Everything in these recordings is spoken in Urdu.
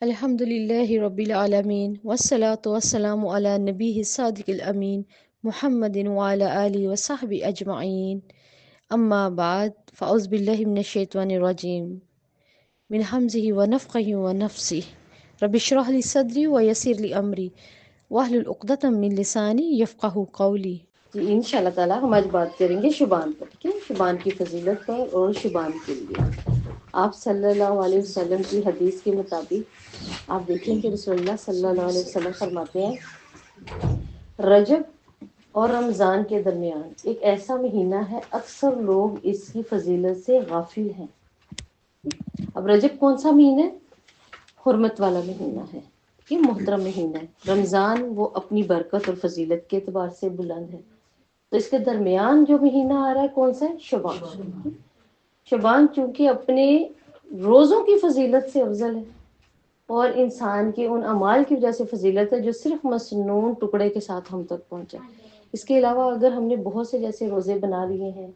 الحمد لله رب العالمين والصلاة والسلام على نبيه الصادق الأمين محمد وعلى آله وصحبه أجمعين. أما بعد فأعوذ بالله من الشيطان الرجيم من همزه ونفخه ونفسه. رب اشرح لي صدري ويسر لي أمري واحلل عقدة من لساني يفقهوا قولي. جی ان شاء اللہ تعالیٰ ہم آج بات کریں گے شبان پر، ٹھیک ہے، شبان کی فضیلت پر اور شبان کے لیے آپ صلی اللہ علیہ وسلم کی حدیث کے مطابق آپ دیکھیں کہ رسول اللہ صلی اللہ علیہ وسلم فرماتے ہیں رجب اور رمضان کے درمیان ایک ایسا مہینہ ہے اکثر لوگ اس کی فضیلت سے غافل ہیں۔ اب رجب کون سا مہینہ ہے؟ حرمت والا مہینہ ہے، یہ محترم مہینہ ہے۔ رمضان وہ اپنی برکت اور فضیلت کے اعتبار سے بلند ہے، تو اس کے درمیان جو مہینہ آ رہا ہے کون سا ہے؟ شعبان۔ شعبان چونکہ اپنے روزوں کی فضیلت سے افضل ہے اور انسان کے ان اعمال کی وجہ سے فضیلت ہے جو صرف مسنون ٹکڑے کے ساتھ ہم تک پہنچا۔ اس کے علاوہ اگر ہم نے بہت سے جیسے روزے بنا لیے ہیں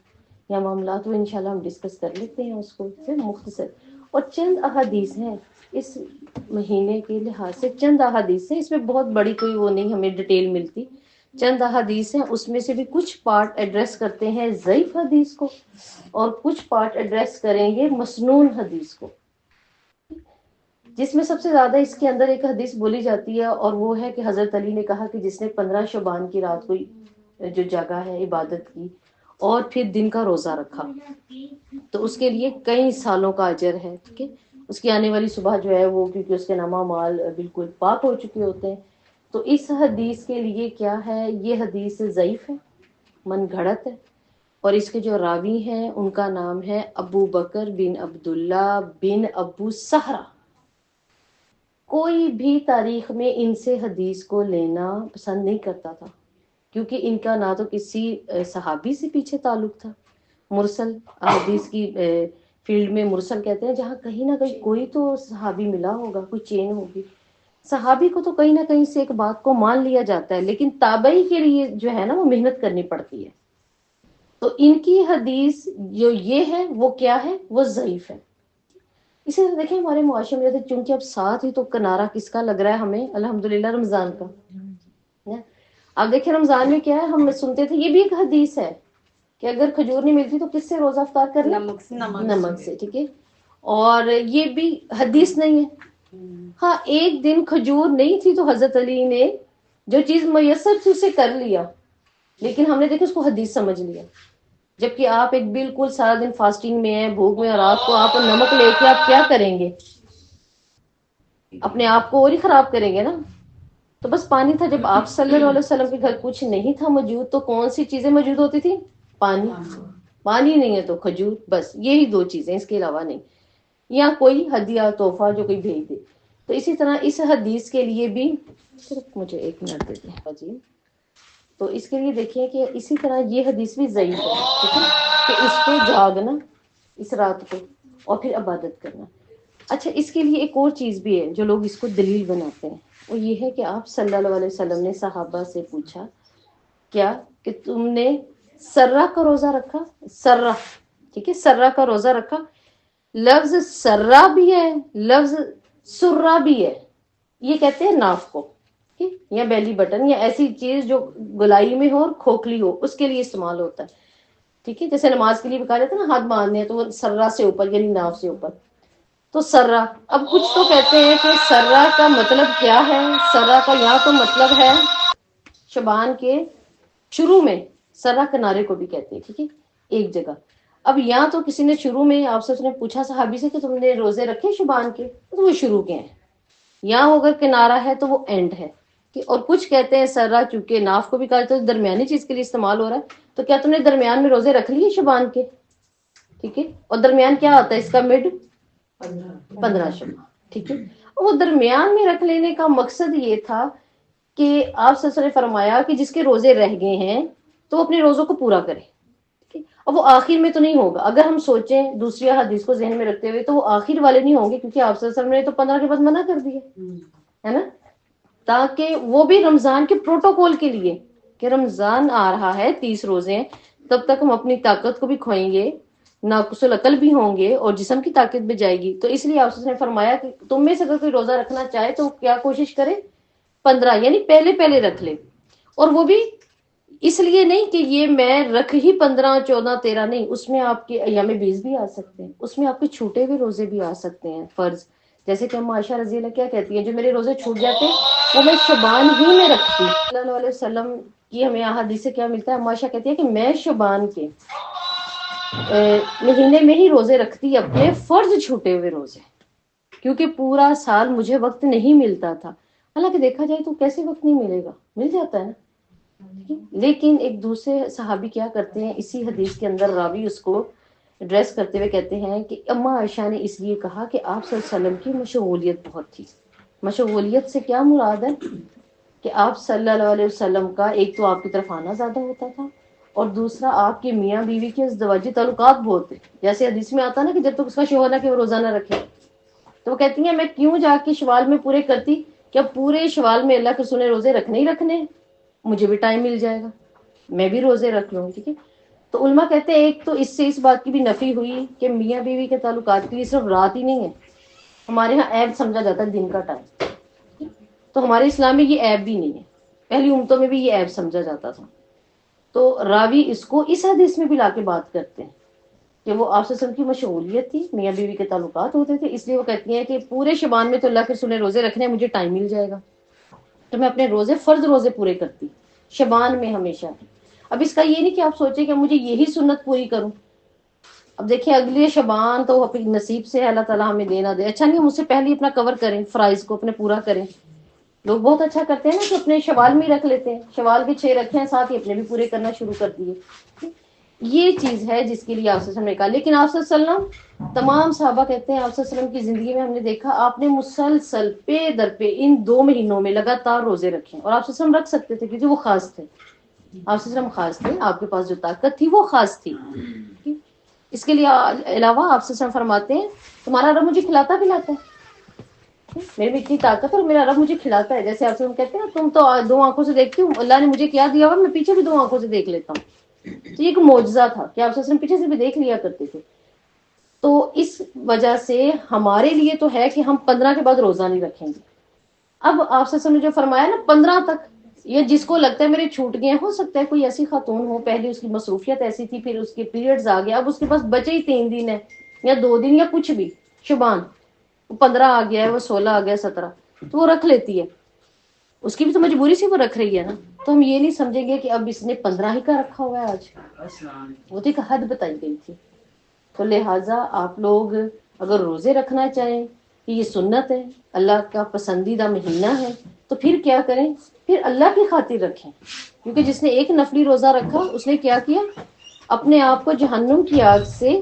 یا معاملات، وہ انشاءاللہ ہم ڈسکس کر لیتے ہیں اس کو پھر مختصر، اور چند احادیث ہیں اس مہینے کے لحاظ سے، چند احادیث ہیں، اس میں بہت بڑی کوئی وہ نہیں ہمیں ڈیٹیل ملتی، چند احادیث ہیں، اس میں سے بھی کچھ پارٹ ایڈریس کرتے ہیں ضعیف حدیث کو اور کچھ پارٹ ایڈریس کریں گے مسنون حدیث کو، جس میں سب سے زیادہ اس کے اندر ایک حدیث بولی جاتی ہے اور وہ ہے کہ حضرت علی نے کہا کہ جس نے 15 شعبان کی رات کو جو جگہ ہے عبادت کی اور پھر دن کا روزہ رکھا تو اس کے لیے کئی سالوں کا اجر ہے، ٹھیک ہے، اس کی آنے والی صبح جو ہے وہ کیونکہ اس کے نامہ مال بالکل پاک ہو چکے ہوتے ہیں۔ تو اس حدیث کے لیے کیا ہے، یہ حدیث ضعیف ہے، من گھڑت ہے، اور اس کے جو راوی ہیں ان کا نام ہے ابو بکر بن عبداللہ بن ابو سہرہ۔ کوئی بھی تاریخ میں ان سے حدیث کو لینا پسند نہیں کرتا تھا کیونکہ ان کا نہ تو کسی صحابی سے پیچھے تعلق تھا، مرسل حدیث کی فیلڈ میں مرسل کہتے ہیں جہاں کہیں نہ کہیں کوئی تو صحابی ملا ہوگا، کوئی چین ہوگی، صحابی کو تو کہیں نہ کہیں سے ایک بات کو مان لیا جاتا ہے، لیکن تابعی کے لیے جو ہے نا وہ محنت کرنی پڑتی ہے۔ تو ان کی حدیث جو یہ ہے وہ کیا ہے، وہ ضعیف ہے۔ اسی طرح دیکھیں ہمارے معاشرے میں جیسے چونکہ اب ساتھ ہی تو کنارہ کس کا لگ رہا ہے ہمیں، الحمدللہ رمضان کا۔ اب دیکھیں رمضان میں کیا ہے، ہم سنتے تھے، یہ بھی ایک حدیث ہے کہ اگر کھجور نہیں ملتی تو کس سے روزہ افطار کر لیں؟ نمک سے، ٹھیک ہے، اور یہ بھی حدیث نہیں ہے۔ ہاں ایک دن کھجور نہیں تھی تو حضرت علی نے جو چیز میسر تھی اسے کر لیا، لیکن ہم نے دیکھا اس کو حدیث سمجھ لیا، جبکہ آپ ایک بالکل سارا دن فاسٹنگ میں ہیں، بھوک میں، اور رات کو آپ نمک لے کے آپ کیا کریں گے، اپنے آپ کو اور ہی خراب کریں گے نا۔ تو بس پانی تھا، جب آپ صلی اللہ علیہ وسلم کے گھر کچھ نہیں تھا موجود تو کون سی چیزیں موجود ہوتی تھی؟ پانی، پانی نہیں ہے تو کھجور، بس یہی دو چیزیں، اس کے علاوہ نہیں، یا کوئی ہدیہ تحفہ جو کوئی بھیج دے۔ تو اسی طرح اس حدیث کے لیے بھی، صرف مجھے ایک منٹ دے دیں جی، تو اس کے لیے دیکھیں کہ اسی طرح یہ حدیث بھی ضعیف ہے، ٹھیک ہے، کہ اس پہ جاگنا اس رات کو اور پھر عبادت کرنا۔ اچھا اس کے لیے ایک اور چیز بھی ہے جو لوگ اس کو دلیل بناتے ہیں، وہ یہ ہے کہ آپ صلی اللہ علیہ وسلم نے صحابہ سے پوچھا کیا کہ تم نے سرہ کا روزہ رکھا؟ سرہ، ٹھیک ہے، سرہ کا روزہ رکھا، لفظ سرہ بھی ہے، لفظ سرہ بھی ہے، یہ کہتے ہیں ناف کو، یا بیلی بٹن، یا ایسی چیز جو گلائی میں ہو اور کھوکھلی ہو، اس کے لیے استعمال ہوتا ہے، ٹھیک ہے، جیسے نماز کے لیے بھی کہا جاتا ہے نا ہاتھ باندھنے ہیں تو وہ سرہ سے اوپر یعنی ناف سے اوپر، تو سرہ۔ اب کچھ تو کہتے ہیں کہ سرہ کا مطلب کیا ہے، سرہ کا یہاں تو مطلب ہے شبان کے شروع میں، سرہ کنارے کو بھی کہتے ہیں، ٹھیک ہے، ایک جگہ۔ اب یہاں تو کسی نے شروع میں آپ سے نے پوچھا صحابی سے کہ تم نے روزے رکھے شبان کے، تو وہ شروع کے ہیں، یہاں اگر کنارہ ہے تو وہ اینڈ ہے، اور کچھ کہتے ہیں سرہ چونکہ ناف کو بھی کہا جاتا ہے درمیانی چیز کے لیے استعمال ہو رہا ہے، تو کیا تم نے درمیان میں روزے رکھ لیے شبان کے، ٹھیک ہے، اور درمیان کیا آتا ہے اس کا مڈ 15 شبان، ٹھیک ہے، وہ درمیان میں رکھ لینے کا مقصد یہ تھا کہ آپ صلی اللہ علیہ وسلم نے فرمایا کہ جس کے روزے رہ گئے ہیں تو اپنے روزوں کو پورا کرے، اب وہ آخر میں تو نہیں ہوگا، اگر ہم سوچیں دوسری حدیث کو ذہن میں رکھتے ہوئے تو وہ آخر والے نہیں ہوں گے کیونکہ آپ صلی اللہ علیہ وسلم نے تو 15 کے بعد منع کر دیا ہے نا، تاکہ وہ بھی رمضان کے پروٹوکول کے لیے کہ رمضان آ رہا ہے 30 روزے ہیں، تب تک ہم اپنی طاقت کو بھی کھوئیں گے ناقص العقل بھی ہوں گے اور جسم کی طاقت بھی جائے گی. تو اس لیے آپ نے فرمایا کہ تم میں سے اگر کوئی روزہ رکھنا چاہے تو کیا کوشش کرے 15 یعنی پہلے پہلے رکھ لے. اور وہ بھی اس لیے نہیں کہ یہ میں رکھ ہی 15 14 13 نہیں، اس میں آپ کے ایام بیس بھی آ سکتے ہیں، اس میں آپ کے چھوٹے ہوئے روزے بھی آ سکتے ہیں فرض. جیسے کہ ہم عائشہ رضی اللہ کیا کہتی ہیں، جو میرے روزے چھوٹ جاتے وہ میں شبان ہی میں رکھتی. صلی اللہ علیہ وسلم کی ہمیں حدیث سے کیا ملتا ہے، ہم عائشہ کہتی ہے کہ میں شبان کے مہینے میں ہی روزے رکھتی، اپنے فرض چھوٹے ہوئے روزے، کیونکہ پورا سال مجھے وقت نہیں ملتا تھا. حالانکہ دیکھا جائے تو کیسے وقت نہیں ملے گا، مل جاتا ہے نا. لیکن ایک دوسرے صحابی کیا کرتے ہیں، اسی حدیث کے اندر راوی اس کو ایڈریس کرتے ہوئے کہتے ہیں کہ اما عائشہ نے اس لیے کہا کہ آپ صلی اللہ علیہ وسلم کی مشغولیت بہت تھی. مشغولیت سے کیا مراد ہے کہ آپ صلی اللہ علیہ وسلم کا ایک تو آپ کی طرف آنا زیادہ ہوتا تھا، اور دوسرا آپ کے میاں بیوی کے ازدواجی تعلقات بہت تھے. جیسے حدیث میں آتا نا کہ جب تک اس کا شوہر نہ کہ وہ روزہ نہ رکھے. تو وہ کہتی ہیں میں کیوں جا کے شوال میں پورے کرتی، کیا پورے شوال میں اللہ کے رسول نے روزے رکھنے ہی رکھنے، مجھے بھی ٹائم مل جائے گا، میں بھی روزے رکھ لوں. ٹھیک ہے. تو علماء کہتے ہیں ایک تو اس سے اس بات کی بھی نفی ہوئی کہ میاں بیوی کے تعلقات کے لیے صرف رات ہی نہیں ہے. ہمارے ہاں عیب سمجھا جاتا ہے دن کا ٹائم، تو ہمارے اسلام میں یہ عیب بھی نہیں ہے، پہلی امتوں میں بھی یہ عیب سمجھا جاتا تھا. تو راوی اس کو اس حدیث میں بھی لا کے بات کرتے ہیں کہ وہ آپ سے کی مشغولیت تھی، میاں بیوی کے تعلقات ہوتے تھے، اس لیے وہ کہتی ہیں کہ پورے شبان میں تو اللہ کے رسول نے روزے رکھنے ہیں، مجھے ٹائم مل جائے گا تو میں اپنے روزے فرض روزے پورے کرتی شبان میں ہمیشہ. اب اس کا یہ نہیں کہ آپ سوچیں کہ مجھے یہی سنت پوری کروں. اب دیکھیں اگلے شبان تو اپنی نصیب سے اللہ تعالیٰ ہمیں دینا دے، اچھا نہیں ہم اس سے پہلے اپنا کور کریں، فرائض کو اپنے پورا کریں. لوگ بہت اچھا کرتے ہیں نا کہ اپنے شوال میں ہی رکھ لیتے ہیں، شوال کے 6 رکھے ہیں ساتھ ہی اپنے بھی پورے کرنا شروع کر دیے. یہ چیز ہے جس کے لیے آپ صلی اللہ علیہ وسلم نے کہا. لیکن آپ صلی اللہ علیہ وسلم تمام صحابہ کہتے ہیں آپ صلی اللہ علیہ وسلم کی زندگی میں ہم نے دیکھا آپ نے مسلسل پے در پہ ان 2 مہینوں میں لگاتار روزے رکھے، اور آپ صلی اللہ علیہ وسلم رکھ سکتے تھے کیونکہ وہ خاص تھے. آپ صلی اللہ علیہ وسلم خاص تھے، آپ کے پاس جو طاقت تھی وہ خاص تھی. اس کے لیے علاوہ آپ صلی اللہ علیہ وسلم فرماتے ہیں تمہارا رب مجھے کھلاتا پلاتا ہے، میرے میں اتنی طاقت ہے اور میرا رب مجھے کھلاتا ہے. جیسے آپ سے ہم کہتے ہیں تم تو 2 آنکھوں سے دیکھتی ہوں، اللہ نے مجھے کیا دیا ہوا میں پیچھے بھی 2 آنکھوں سے دیکھ لیتا ہوں. تو یہ ایک معجزہ تھا کہ آپ سے پیچھے سے بھی دیکھ لیا کرتے تھے. تو اس وجہ سے ہمارے لیے تو ہے کہ ہم 15 کے بعد روزہ نہیں رکھیں گے. اب آپ سے نے جو فرمایا نا 15 تک، یہ جس کو لگتا ہے میرے چھوٹ گئے، ہو سکتا ہے کوئی ایسی خاتون ہو پہلے اس کی مصروفیت ایسی تھی، پھر اس کے پیریڈز آ گیا، اب اس کے پاس بچے ہی 3 دن ہے یا 2 دن یا کچھ بھی شبان، 15 آ گیا ہے، وہ 16 آ گیا 17، تو وہ رکھ لیتی ہے. اس کی بھی تو مجبوری سے وہ رکھ رہی ہے نا. تو ہم یہ نہیں سمجھیں گے کہ اب اس نے 15 ہی کا رکھا ہوا ہے آج، وہ تو ایک حد بتائی گئی تھی. تو لہٰذا آپ لوگ اگر روزے رکھنا چاہیں کہ یہ سنت ہے، اللہ کا پسندیدہ مہینہ ہے، تو پھر کیا کریں، پھر اللہ کی خاطر رکھیں. کیونکہ جس نے ایک نفلی روزہ رکھا اس نے کیا کیا، اپنے آپ کو جہنم کی آگ سے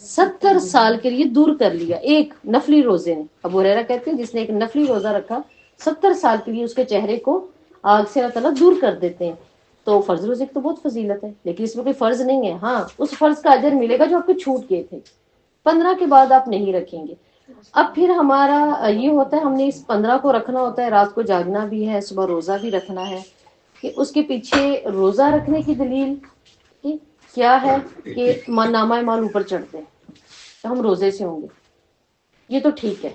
70 سال کے لیے دور کر لیا ایک نفلی روزے نے. ابو ہریرہ کہتے ہیں جس نے ایک نفلی روزہ رکھا 70 سال کے لیے اس کے چہرے کو آگ سے اللہ تعالیٰ دور کر دیتے ہیں. تو فرض روزے کی تو بہت فضیلت ہے، لیکن اس میں کوئی فرض نہیں ہے. ہاں اس فرض کا اجر ملے گا جو آپ کے چھوٹ گئے تھے. 15 کے بعد آپ نہیں رکھیں گے. اب پھر ہمارا یہ ہوتا ہے ہم نے اس 15 کو رکھنا ہوتا ہے، رات کو جاگنا بھی ہے، صبح روزہ بھی رکھنا ہے. کہ اس کے پیچھے روزہ رکھنے کی دلیل کیا ہے کہ نامہ مال اوپر چڑھتے ہیں تو ہم روزے سے ہوں گے، یہ تو ٹھیک ہے.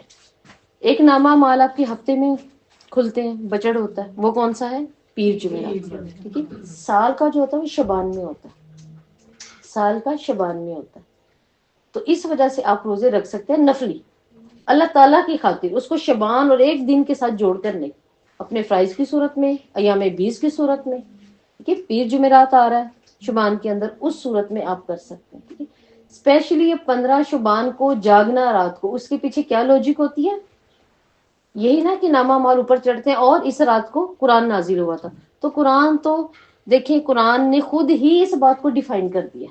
ایک نامہ مال آپ کے ہفتے میں کھلتے ہیں، بجٹ ہوتا ہے، وہ کون سا ہے، پیر جمعرات. ٹھیک ہے. سال کا جو ہوتا ہے وہ شبان میں ہوتا ہے، سال کا شبان میں ہوتا ہے. تو اس وجہ سے آپ روزے رکھ سکتے ہیں نفلی اللہ تعالیٰ کی خاطر، اس کو شبان اور ایک دن کے ساتھ جوڑ کر نہیں، اپنے فرائض کی صورت میں، ایام 20 کی صورت میں. ٹھیک ہے. پیر جمعرات آ رہا ہے شبان کے اندر، اس صورت میں آپ کر سکتے ہیں. ٹھیک ہے. اسپیشلی یہ 15 شبان کو جاگنا رات کو، اس کے پیچھے کیا لوجک ہوتی ہے، یہی نا کہ نامہ مال اوپر چڑھتے ہیں، اور اس رات کو قرآن نازل ہوا تھا. تو قرآن تو دیکھیں قرآن نے خود ہی اس بات کو ڈیفائن کر دیا.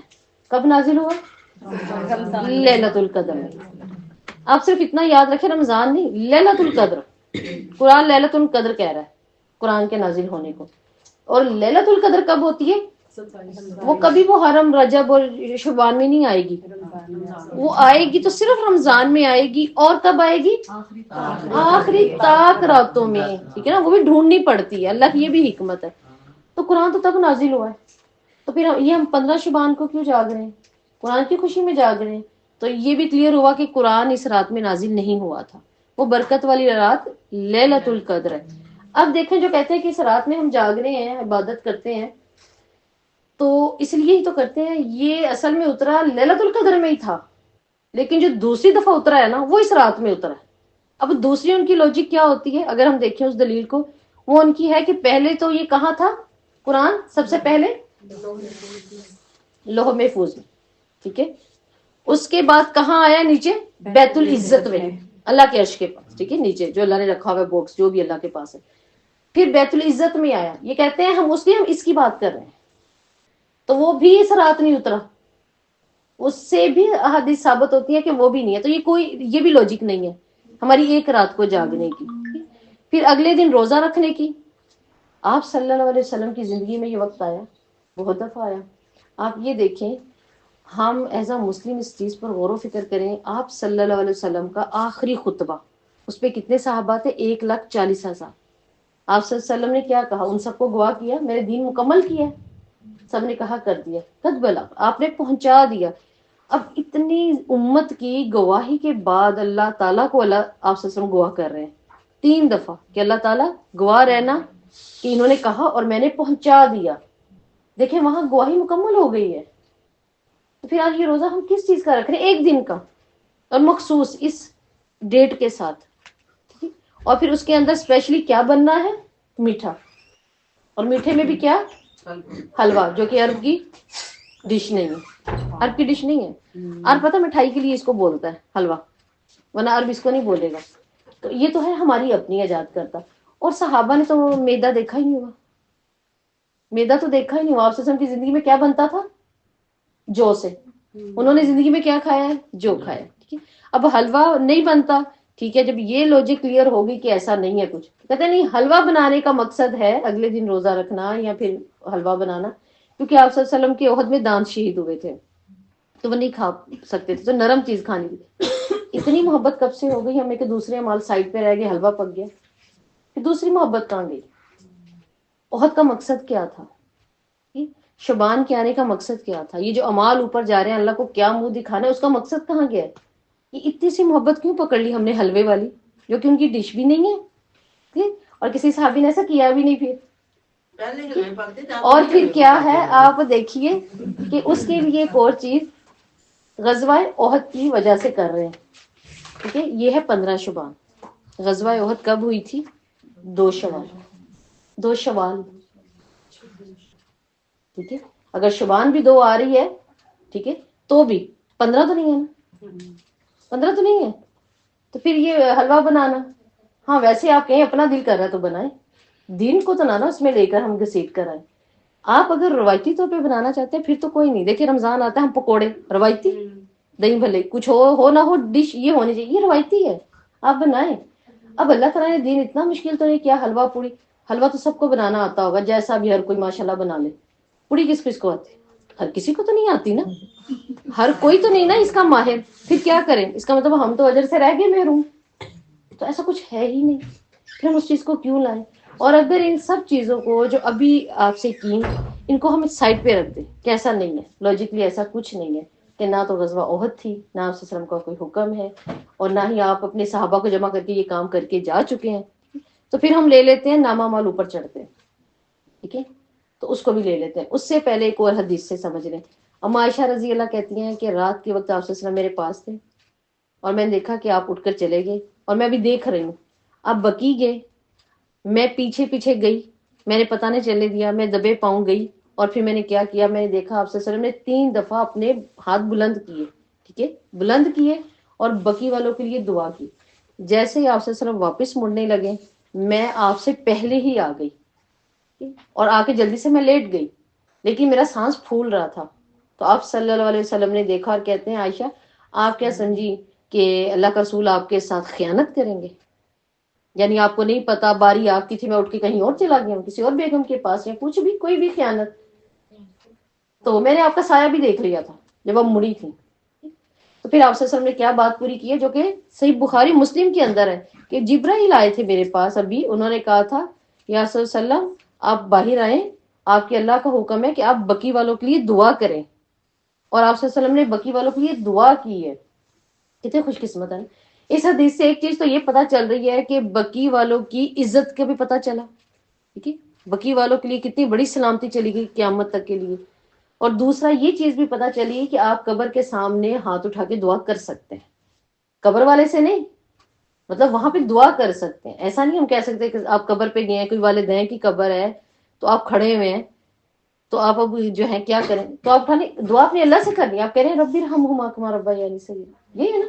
کب نازل ہوا، لیلۃ القدر میں. آپ صرف اتنا یاد رکھیں رمضان نہیں، لیلۃ القدر، قرآن لیلۃ القدر کہہ رہا ہے قرآن کے نازل ہونے کو. اور لیلۃ القدر کب ہوتی ہے، وہ کبھی محرم رجب اور شعبان میں نہیں آئے گی، وہ آئے گی تو صرف رمضان میں آئے گی. اور کب آئے گی، آخری طاق راتوں میں. ٹھیک ہے نا، وہ بھی ڈھونڈنی پڑتی ہے، اللہ کی یہ بھی حکمت ہے. تو قرآن تو تب نازل ہوا ہے، تو پھر یہ ہم 15 شعبان کو کیوں جاگ رہے ہیں، قرآن کی خوشی میں جاگ رہے ہیں. تو یہ بھی کلیئر ہوا کہ قرآن اس رات میں نازل نہیں ہوا تھا. وہ برکت والی رات لیلۃ القدر ہے. اب دیکھیں جو کہتے ہیں کہ اس رات میں ہم جاگ رہے ہیں عبادت کرتے ہیں تو اس لیے ہی تو کرتے ہیں. یہ اصل میں اترا لیلۃ القدر میں ہی تھا لیکن جو دوسری دفعہ اترا ہے نا وہ اس رات میں اترا ہے. اب دوسری ان کی لوجک کیا ہوتی ہے اگر ہم دیکھیں اس دلیل کو, وہ ان کی ہے کہ پہلے تو یہ کہاں تھا قرآن سب سے پہلے لوح محفوظ میں, ٹھیک ہے. اس کے بعد کہاں آیا نیچے بیت العزت میں اللہ کے عرش کے پاس, ٹھیک ہے, نیچے جو اللہ نے رکھا ہوا ہے باکس جو بھی اللہ کے پاس ہے. پھر بیت العزت میں آیا. یہ کہتے ہیں ہم اس کی بات کر رہے ہیں تو وہ بھی اس رات نہیں اترا. اس سے بھی احادیث ثابت ہوتی ہے کہ وہ بھی نہیں ہے. تو یہ بھی لوجک نہیں ہے ہماری ایک رات کو جاگنے کی. پھر اگلے دن روزہ رکھنے کی. آپ صلی اللہ علیہ وسلم کی زندگی میں یہ وقت آیا, بہت دفعہ آیا. آپ یہ دیکھیں ہم ایز اے مسلم اس چیز پر غور و فکر کریں. آپ صلی اللہ علیہ وسلم کا آخری خطبہ, اس پہ کتنے صحابہ تھے؟ 1,40,000. آپ صلی اللہ علیہ وسلم نے کیا کہا؟ ان سب کو گواہ کیا میرے دین مکمل کیا. سب نے کہا کر دیا, قد بلغ, آپ نے پہنچا دیا. اب اتنی امت کی گواہی کے بعد اللہ تعالیٰ کو آپ صلی اللہ علیہ وسلم گواہ کر رہے ہیں 3 دفعہ کہ اللہ تعالیٰ گواہ رہنا کہ انہوں نے کہا اور میں نے پہنچا دیا. دیکھیں وہاں گواہی مکمل ہو گئی ہے. تو پھر آج یہ روزہ ہم کس چیز کا رکھ رہے ہیں؟ ایک دن کا اور مخصوص اس ڈیٹ کے ساتھ. اور پھر اس کے اندر اسپیشلی کیا بننا ہے؟ میٹھا. اور میٹھے میں بھی کیا؟ حلوہ, جو کہ عرب کی ڈش نہیں ہے. عرب کی ڈش نہیں ہے. عرب پتہ مٹھائی کے لیے اس کو بولتا ہے حلوہ, ورنہ عرب اس کو نہیں بولے گا. تو یہ تو ہے ہماری اپنی ایجاد کرتا. اور صحابہ نے تو میدا دیکھا ہی نہیں ہوا. میدا تو دیکھا ہی نہیں ہوا. آپ صلی اللہ علیہ وسلم کی زندگی میں کیا بنتا تھا؟ جو سے. انہوں نے زندگی میں کیا کھایا ہے؟ جو کھایا. ٹھیک ہے, اب حلوہ نہیں بنتا. ٹھیک ہے, جب یہ لوجک کلیئر ہوگی کہ ایسا نہیں ہے کچھ, کہتے نہیں حلوہ بنانے کا مقصد ہے اگلے دن روزہ رکھنا یا پھر حلوہ بنانا, کیونکہ آپ صلی اللہ علیہ وسلم کے احد میں دانت شہید ہوئے تھے تو وہ نہیں کھا سکتے تھے, تو نرم چیز کھانی تھی. اتنی محبت کب سے ہو گئی ہمیں کہ دوسرے مال سائڈ پہ رہ گئے, حلوہ پک گیا, پھر دوسری محبت کہاں گئی؟ احد کا مقصد کیا تھا؟ شبان کے آنے کا مقصد کیا تھا؟ یہ جو امال اوپر جا رہے ہیں اللہ کو کیا منہ دکھانا ہے, اس کا مقصد کہاں گیا ہے؟ یہ اتنی سی محبت کیوں پکڑ لی ہم نے حلوے والی, جو کہ ان کی ڈش بھی نہیں ہے اور کسی صحابی نے ایسا کیا بھی نہیں. پھر اور پھر کیا ہے آپ دیکھیے کہ اس کے لیے ایک اور چیز غزوہ احد کی وجہ سے کر رہے ہیں. ٹھیک ہے, یہ ہے 15 شعبان. غزوہ احد کب ہوئی تھی؟ 2 شوال. 2 شوال, ٹھیک ہے. اگر شعبان بھی 2 آ رہی ہے, ٹھیک ہے, تو بھی 15 تو نہیں ہے نا, 15 تو نہیں ہے. تو پھر یہ حلوہ بنانا, ہاں ویسے آپ کہیں اپنا دل کر رہا ہے تو بنائیں, دین کو تو نہ اس میں لے کر ہم گھسیٹ کر آئیں. آپ اگر روایتی طور پہ بنانا چاہتے ہیں پھر تو کوئی نہیں. دیکھیں رمضان آتا ہے, ہم پکوڑے روایتی, دہی بھلے کچھ ہو نہ ہو ڈش یہ ہونی چاہیے, یہ روایتی ہے, آپ بنائیں. اب اللہ تعالیٰ نے دین اتنا مشکل تو نہیں کیا. حلوہ پوری, حلوہ تو سب کو بنانا آتا ہوگا, جیسا بھی ہر کوئی ماشاءاللہ بنا لے. پوری کس کو آتی؟ ہر کسی کو تو نہیں آتی نا, ہر کوئی تو نہیں نا اس کا ماہر. پھر کیا کریں؟ اس کا مطلب ہم تو اجر سے رہ گئے محروم. تو ایسا کچھ ہے ہی نہیں, پھر ہم اس چیز کو کیوں لائیں؟ اور اگر ان سب چیزوں کو جو ابھی آپ سے کی ان کو ہم سائڈ پہ رکھ دیں کہ ایسا نہیں ہے, لاجکلی ایسا کچھ نہیں ہے کہ نہ تو غزوہ احد تھی, نہ آپ صلی اللہ علیہ وسلم کا کوئی حکم ہے, اور نہ ہی آپ اپنے صحابہ کو جمع کر کے یہ کام کر کے جا چکے ہیں. تو پھر ہم لے لیتے ہیں نامہ مال اوپر چڑھتے ہیں, ٹھیک ہے, تو اس کو بھی لے لیتے ہیں. اس سے پہلے ایک اور حدیث سے سمجھ لیں. اما عائشہ رضی اللہ کہتی ہیں کہ رات کے وقت آپ صلی اللہ علیہ وسلم میرے پاس تھے اور میں نے دیکھا کہ آپ اٹھ کر چلے گئے, اور میں بھی دیکھ رہی ہوں آپ بقی گئے, میں پیچھے پیچھے گئی, میں نے پتہ نہیں چلنے دیا, میں دبے پاؤں گئی. اور پھر میں نے کیا کیا, میں نے دیکھا آپ صلی اللہ علیہ وسلم نے 3 دفعہ اپنے ہاتھ بلند کیے, ٹھیک ہے, بلند کیے, اور بقی والوں کے لیے دعا کی. جیسے ہی آپ صلی اللہ علیہ وسلم واپس مڑنے لگے, میں آپ سے پہلے ہی آ گئی, اور آ کے جلدی سے میں لیٹ گئی, لیکن میرا سانس پھول رہا تھا. تو آپ صلی اللہ علیہ وسلم نے دیکھا اور کہتے ہیں عائشہ آپ کیا سمجھی کہ اللہ کا رسول آپ کے ساتھ خیانت کریں گے؟ یعنی آپ کو نہیں پتا باری آپ کی تھی, میں اٹھ کے کہیں اور چلا گیا ہوں کسی اور بیگم کے پاس, یا کچھ بھی کوئی بھی خیانت. تو میں نے آپ کا سایہ بھی دیکھ لیا تھا جب آپ مڑی تھی. تو پھر آپ صلی اللہ علیہ وسلم نے کیا بات پوری کی ہے جو کہ صحیح بخاری مسلم کے اندر ہے, کہ جبرائیل آئے تھے میرے پاس ابھی, انہوں نے کہا تھا یا صلی اللہ علیہ وسلم آپ باہر آئیں, آپ کے اللہ کا حکم ہے کہ آپ بقی والوں کے لیے دعا کریں. اور آپ صلی اللہ علیہ وسلم نے بقی والوں کو یہ دعا کی ہے. کتنے خوش قسمت ہے. اس حدیث سے ایک چیز تو یہ پتا چل رہی ہے کہ بقی والوں کی عزت کا بھی پتا چلا. ٹھیک ہے، بقی والوں کے لیے کتنی بڑی سلامتی چلی گئی قیامت تک کے لیے. اور دوسرا یہ چیز بھی پتا چلی کہ آپ قبر کے سامنے ہاتھ اٹھا کے دعا کر سکتے ہیں، قبر والے سے نہیں، مطلب وہاں پہ دعا کر سکتے ہیں. ایسا نہیں ہم کہہ سکتے کہ آپ قبر پہ گئے ہیں، کوئی والدین کی قبر ہے تو آپ کھڑے ہوئے ہیں تو آپ اب جو ہے کیا کریں، تو آپ دعا اپنے اللہ سے کرنی ہے. آپ کہہ رہے ہیں ربی ارحمہما کما ربیانی صغیرا، یہ ہے نا.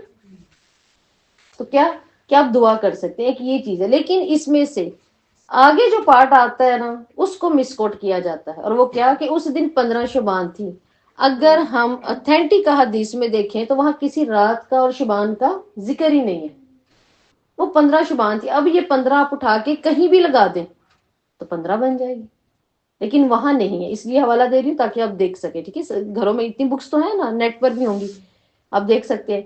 تو کیا کیا آپ دعا کر سکتے ہیں، ایک یہ چیز ہے. لیکن اس میں سے آگے جو پارٹ آتا ہے نا اس کو مس کوٹ کیا جاتا ہے، اور وہ کیا کہ اس دن 15 شعبان تھی. اگر ہم اتھینٹک حدیث میں دیکھیں تو وہاں کسی رات کا اور شعبان کا ذکر ہی نہیں ہے. وہ 15 شعبان تھی. اب یہ 15 آپ اٹھا کے کہیں بھی لگا دیں تو 15 بن جائے گی، لیکن وہاں نہیں ہے. اس لیے حوالہ دے رہی ہوں تاکہ آپ دیکھ سکیں. ٹھیک ہے، گھروں میں اتنی بکس تو ہیں نا، نیٹ پر بھی ہوں گی، آپ دیکھ سکتے ہیں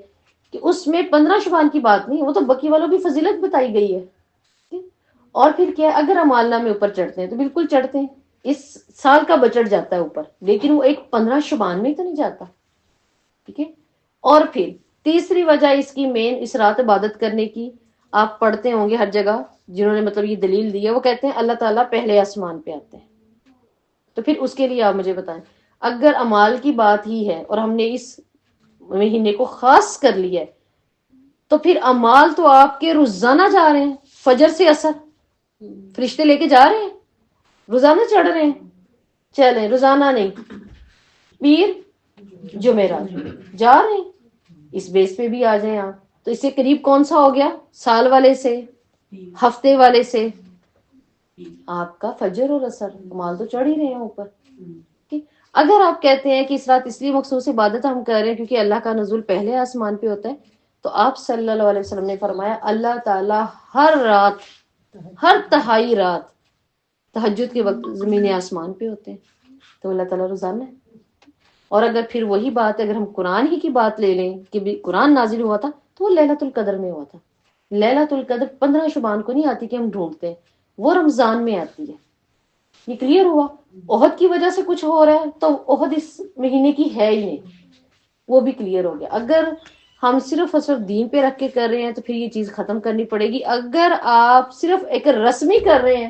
کہ اس میں 15 شعبان کی بات نہیں، وہ تو بقی والوں کی فضیلت بتائی گئی ہے. اور پھر کیا ہے، اگر ہم اللہ میں اوپر چڑھتے ہیں تو بالکل چڑھتے ہیں، اس سال کا بجٹ جاتا ہے اوپر، لیکن وہ ایک 15 شعبان میں تو نہیں جاتا. ٹھیک ہے. اور پھر تیسری وجہ اس کی مین، اس رات عبادت کرنے کی، آپ پڑھتے ہوں گے ہر جگہ جنہوں نے مطلب یہ دلیل دی ہے، وہ کہتے ہیں اللہ تعالیٰ پہلے آسمان پہ آتے ہیں. تو پھر اس کے لیے آپ مجھے بتائیں، اگر امال کی بات ہی ہے اور ہم نے اس مہینے کو خاص کر لیا ہے تو پھر امال تو آپ کے روزانہ جا رہے ہیں. فجر سے اثر فرشتے لے کے جا رہے ہیں، روزانہ چڑھ رہے ہیں. چلیں روزانہ نہیں، پیر جمعرات جا رہے ہیں، اس بیس پہ بھی آ جائیں آپ. تو اس سے قریب کون سا ہو گیا، سال والے سے، ہفتے والے سے آپ کا فجر اور اثر، امال تو چڑھ ہی رہے ہیں اوپر. اگر آپ کہتے ہیں کہ اس رات اس لیے مخصوص عبادت ہم کر رہے ہیں کیونکہ اللہ کا نزول پہلے آسمان پہ ہوتا ہے، تو آپ صلی اللہ علیہ وسلم نے فرمایا اللہ تعالیٰ ہر رات، ہر تہائی رات تہجد کے وقت زمین آسمان پہ ہوتے ہیں. تو اللہ تعالیٰ روزانہ ہے. اور اگر پھر وہی بات اگر ہم قرآن ہی کی بات لے لیں کہ بھی قرآن نازل ہوا تھا تو وہ لیلۃ القدر میں ہوا تھا. لیلۃ القدر 15 شعبان کو نہیں آتی کہ ہم ڈھونڈتے ہیں، وہ رمضان میں آتی ہے. یہ کلیئر ہوا. احد کی وجہ سے کچھ ہو رہا ہے تو احد اس مہینے کی ہے ہی نہیں، وہ بھی کلیئر ہو گیا. اگر ہم صرف اور صرف دین پہ رکھ کے کر رہے ہیں تو پھر یہ چیز ختم کرنی پڑے گی. اگر آپ صرف ایک رسمی کر رہے ہیں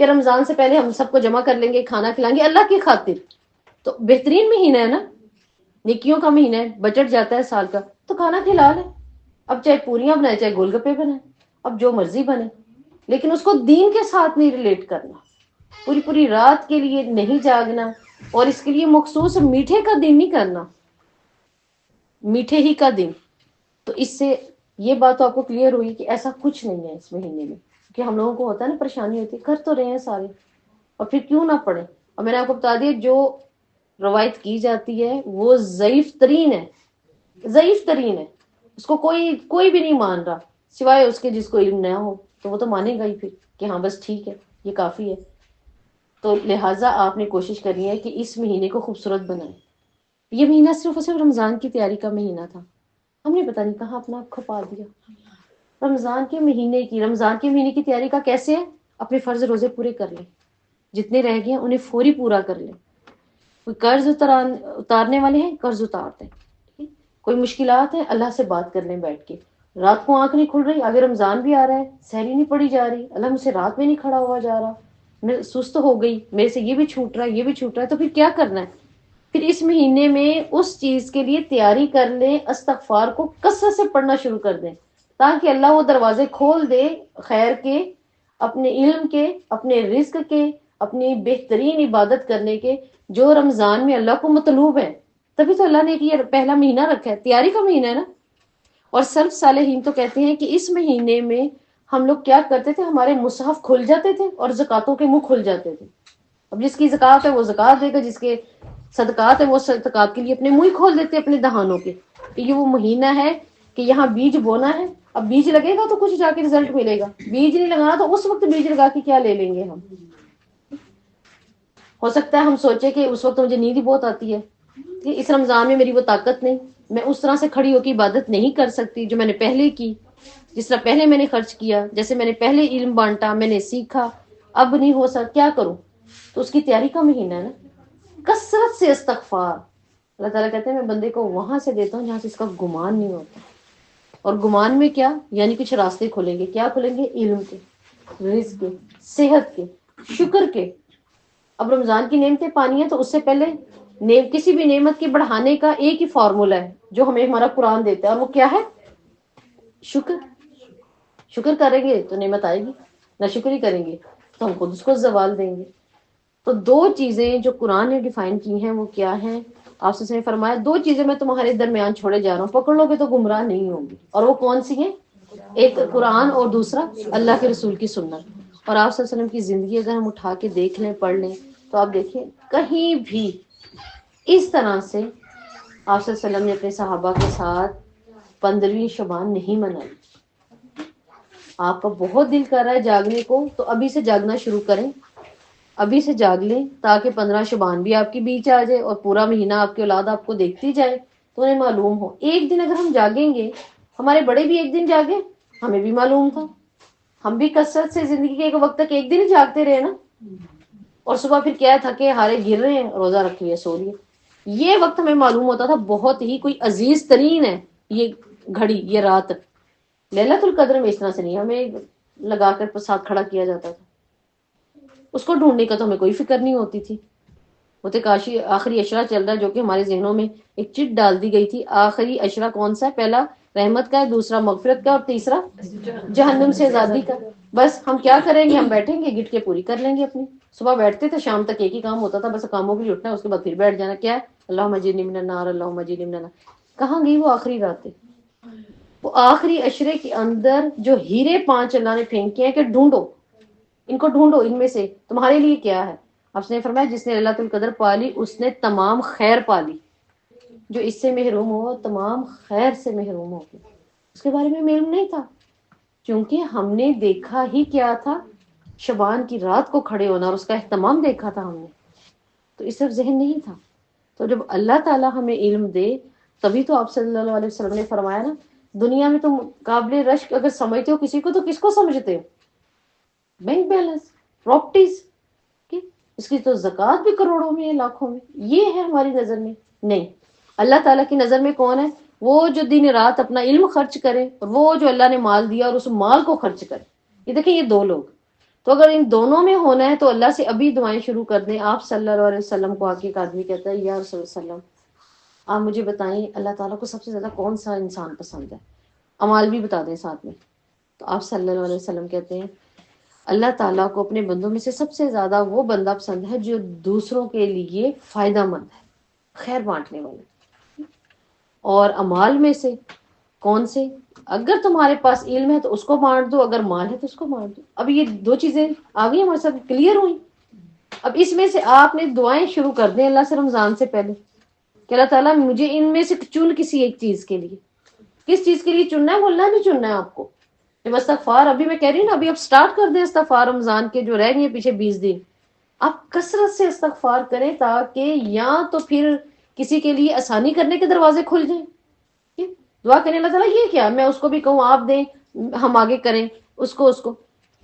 کہ رمضان سے پہلے ہم سب کو جمع کر لیں گے، کھانا کھلائیں گے اللہ کی خاطر، تو بہترین مہینہ ہے نا، نیکیوں کا مہینہ ہے، بجٹ جاتا ہے سال کا، تو کھانا کھلا لیں. اب چاہے پوریاں بنائے چاہے گول گپے بنائے، اب جو مرضی بنے، لیکن اس کو دین کے ساتھ نہیں ریلیٹ کرنا. پوری پوری رات کے لیے نہیں جاگنا، اور اس کے لیے مخصوص میٹھے کا دن نہیں کرنا، میٹھے ہی کا دن. تو اس سے یہ بات تو آپ کو کلیئر ہوئی کہ ایسا کچھ نہیں ہے اس مہینے میں. کہ ہم لوگوں کو ہوتا ہے نا پریشانی ہوتی ہے، کر تو رہے ہیں سارے، اور پھر کیوں نہ پڑھیں. اور میں نے آپ کو بتا دیا جو روایت کی جاتی ہے وہ ضعیف ترین ہے، ضعیف ترین ہے. اس کو کوئی بھی نہیں مان رہا سوائے اس کے جس کو علم نہ ہو، تو وہ تو مانے گا ہی پھر کہ ہاں بس ٹھیک ہے یہ کافی ہے. تو لہٰذا آپ نے کوشش کرنی ہے کہ اس مہینے کو خوبصورت بنائیں. یہ مہینہ صرف اور صرف رمضان کی تیاری کا مہینہ تھا، ہم نے پتہ نہیں کہاں اپنا کھپا دیا. رمضان کے مہینے کی تیاری کا کیسے ہے، اپنے فرض روزے پورے کر لیں، جتنے رہ گئے ہیں انہیں فوری پورا کر لیں. کوئی قرض اتارنے والے ہیں قرض اتار دیں، کوئی مشکلات ہیں اللہ سے بات کر لیں بیٹھ کے. رات کو آنکھ نہیں کھل رہی، اگر رمضان بھی آ رہا ہے، سحری نہیں پڑی جا رہی، اللہ مجھ سے رات میں نہیں کھڑا ہوا جا رہا، میں سست ہو گئی، میرے سے یہ بھی چھوٹ رہا ہے یہ بھی چھوٹ رہا ہے، تو پھر کیا کرنا ہے. پھر اس مہینے میں اس چیز کے لیے تیاری کر لیں، استغفار کو کثرت سے پڑھنا شروع کر دیں تاکہ اللہ وہ دروازے کھول دے خیر کے، اپنے علم کے، اپنے رزق کے، اپنی بہترین عبادت کرنے کے، جو رمضان میں اللہ کو مطلوب ہے. تبھی تو اللہ نے یہ پہلا مہینہ رکھا ہے، تیاری کا مہینہ ہے نا. اور سلف صالحین تو کہتے ہیں کہ اس مہینے میں ہم لوگ کیا کرتے تھے، ہمارے مصحف کھل جاتے تھے اور زکاتوں کے منہ کھل جاتے تھے. اب جس کی زکات ہے وہ زکات دے گا، جس کے صدقات ہے وہ صدقات کے لیے اپنے منہ کھول دیتے اپنے دہانوں کے. کہ یہ وہ مہینہ ہے کہ یہاں بیج بونا ہے، اب بیج لگے گا تو کچھ جا کے رزلٹ ملے گا، بیج نہیں لگانا تو اس وقت بیج لگا کے کیا لے لیں گے ہم. ہو سکتا ہے ہم سوچے کہ اس وقت مجھے نیند ہی بہت آتی ہے، کہ اس رمضان میں میری وہ طاقت نہیں، میں اس طرح سے کھڑی ہو کے عبادت نہیں کر سکتی جو میں نے پہلے کی، جس طرح پہلے میں نے خرچ کیا، جیسے میں نے پہلے علم بانٹا، میں نے سیکھا، اب نہیں ہو سکتا، کیا کروں. تو اس کی تیاری کا مہینہ ہے نا. کثرت سے استغفار، اللہ تعالیٰ کہتے ہیں میں بندے کو وہاں سے دیتا ہوں جہاں سے اس کا گمان نہیں ہوتا. اور گمان میں کیا یعنی کچھ راستے کھلیں گے. کیا کھلیں گے؟ علم کے، رزق کے، صحت کے، شکر کے. اب رمضان کی نعمتیں پانی ہے تو اس سے پہلے کسی بھی نعمت کے بڑھانے کا ایک ہی فارمولا ہے جو ہمیں ہمارا قرآن دیتا ہے، اور وہ کیا ہے؟ شکر. شکر کریں گے تو نعمت آئے گی، نہ شکر ہی کریں گے تو ہم خود اس کو زوال دیں گے. تو دو چیزیں جو قرآن نے ڈیفائن کی ہیں وہ کیا ہیں؟ آپ سے نے فرمایا دو چیزیں میں تمہارے درمیان چھوڑے جا رہا ہوں، پکڑ لو گے تو گمراہ نہیں ہوگی. اور وہ کون سی ہیں؟ ایک قرآن اور دوسرا اللہ کے رسول کی سنت. اور آپ صلی اللہ علیہ وسلم کی زندگی اگر ہم اٹھا کے دیکھ لیں، پڑھ لیں، تو آپ دیکھیں کہیں بھی اس طرح سے آپ صلی اللہ علیہ وسلم نے اپنے صحابہ کے ساتھ 15ویں شبان نہیں منائی. آپ کا بہت دل کر رہا ہے جاگنے کو تو ابھی سے جاگنا شروع کریں، ابھی سے جاگ لیں تاکہ 15 شبان بھی آپ کے بیچ آ جائے اور پورا مہینہ آپ کی اولاد آپ کو دیکھتی جائے تو انہیں معلوم ہو. ایک دن اگر ہم جاگیں گے، ہمارے بڑے بھی ایک دن جاگے، ہمیں بھی معلوم تھا، ہم بھی کثرت سے زندگی کے ایک وقت تک ایک دن ہی جاگتے رہے نا، اور صبح پھر کیا تھکے ہارے گر رہے ہیں، روزہ رکھ لیے سو لیے. یہ وقت ہمیں معلوم ہوتا تھا بہت ہی کوئی عزیز ترین ہے یہ گھڑی، یہ رات. ليلۃ القدر میں اس طرح سے نہیں ہمیں لگا کر ساتھ کھڑا کیا جاتا تھا. اس کو ڈھونڈنے کا تو ہمیں کوئی فکر نہیں ہوتی تھی. وہ تو کاشی آخری اشرا چل رہا ہے جو کہ ہمارے ذہنوں میں ایک چٹ ڈال دی گئی تھی. آخری اشرا کون سا ہے؟ پہلا رحمت کا ہے، دوسرا مغفرت کا، اور تیسرا جہنم سے آزادی کا. بس ہم کیا کریں گے؟ ہم بیٹھیں گے گٹ کے پوری کر لیں گے اپنی. صبح بیٹھتے تھے شام تک ایک ہی کام ہوتا تھا، بس کاموں کے لیے اٹھنا، اس کے بعد پھر بیٹھ جانا. کیا ہے؟ اللہم اجرنی من النار، اللہم اجرنی من النار. کہاں گئی وہ آخری راتیں؟ وہ آخری اشرے کے اندر جو ہیرے 5 اللہ نے پھینکے ہیں کہ ڈھونڈو ان کو، ڈھونڈو ان میں سے تمہارے لیے کیا ہے. آپ نے فرمایا جس نے ليلۃ القدر پالی اس نے تمام خیر پالی. جو اس سے محروم ہو تمام خیر سے محروم ہو گیا. اس کے بارے میں علم نہیں تھا کیونکہ ہم نے دیکھا ہی کیا تھا؟ شبان کی رات کو کھڑے ہونا اور اس کا اہتمام دیکھا تھا ہم نے، تو اس طرف ذہن نہیں تھا. تو جب اللہ تعالی ہمیں علم دے تبھی تو آپ صلی اللہ علیہ وسلم نے فرمایا نا، دنیا میں تم قابل رشک اگر سمجھتے ہو کسی کو تو کس کو سمجھتے ہو؟ بینک بیلنس، پراپرٹیز کی. اس کی تو زکوٰۃ بھی کروڑوں میں ہے، لاکھوں میں. یہ ہے ہماری نظر میں نہیں. اللہ تعالیٰ کی نظر میں کون ہے؟ وہ جو دن رات اپنا علم خرچ کرے اور وہ جو اللہ نے مال دیا اور اس مال کو خرچ کرے. یہ دیکھیں یہ دو لوگ. تو اگر ان دونوں میں ہونا ہے تو اللہ سے ابھی دعائیں شروع کر دیں. آپ صلی اللہ علیہ وسلم کو آ کے ایک آدمی کہتا ہے یا رسول اللہ علیہ وسلم آپ مجھے بتائیں اللہ تعالیٰ کو سب سے زیادہ کون سا انسان پسند ہے؟ امال بھی بتا دیں ساتھ میں. تو آپ صلی اللہ علیہ وسلم کہتے ہیں اللہ تعالیٰ کو اپنے بندوں میں سے سب سے زیادہ وہ بندہ پسند ہے جو دوسروں کے لیے فائدہ مند ہے، خیر بانٹنے والا. اور امال میں سے کون سے؟ اگر تمہارے پاس علم ہے تو اس کو بانٹ دو، اگر مال ہے تو اس کو بانٹ دو. اب یہ دو چیزیں آ گئی ہمارے ساتھ، کلیئر ہوئی. اب اس میں سے آپ نے دعائیں شروع کر دیں اللہ سے رمضان سے پہلے کہ اللہ تعالیٰ مجھے ان میں سے چن کسی ایک چیز کے لیے. کس چیز کے لیے چننا ہے؟ وہ اللہ نے چننا ہے آپ کو. جب استغفار ابھی میں کہہ رہی ہوں نا، ابھی آپ سٹارٹ کر دیں استغفار رمضان کے جو رہ گئے ہیں پیچھے 20 دن، آپ کثرت سے استغفار کریں تاکہ یا تو پھر کسی کے لیے آسانی کرنے کے دروازے کھل جائیں. دعا کریں اللہ تعالیٰ یہ کیا میں اس کو بھی کہوں آپ دیں، ہم آگے کریں، اس کو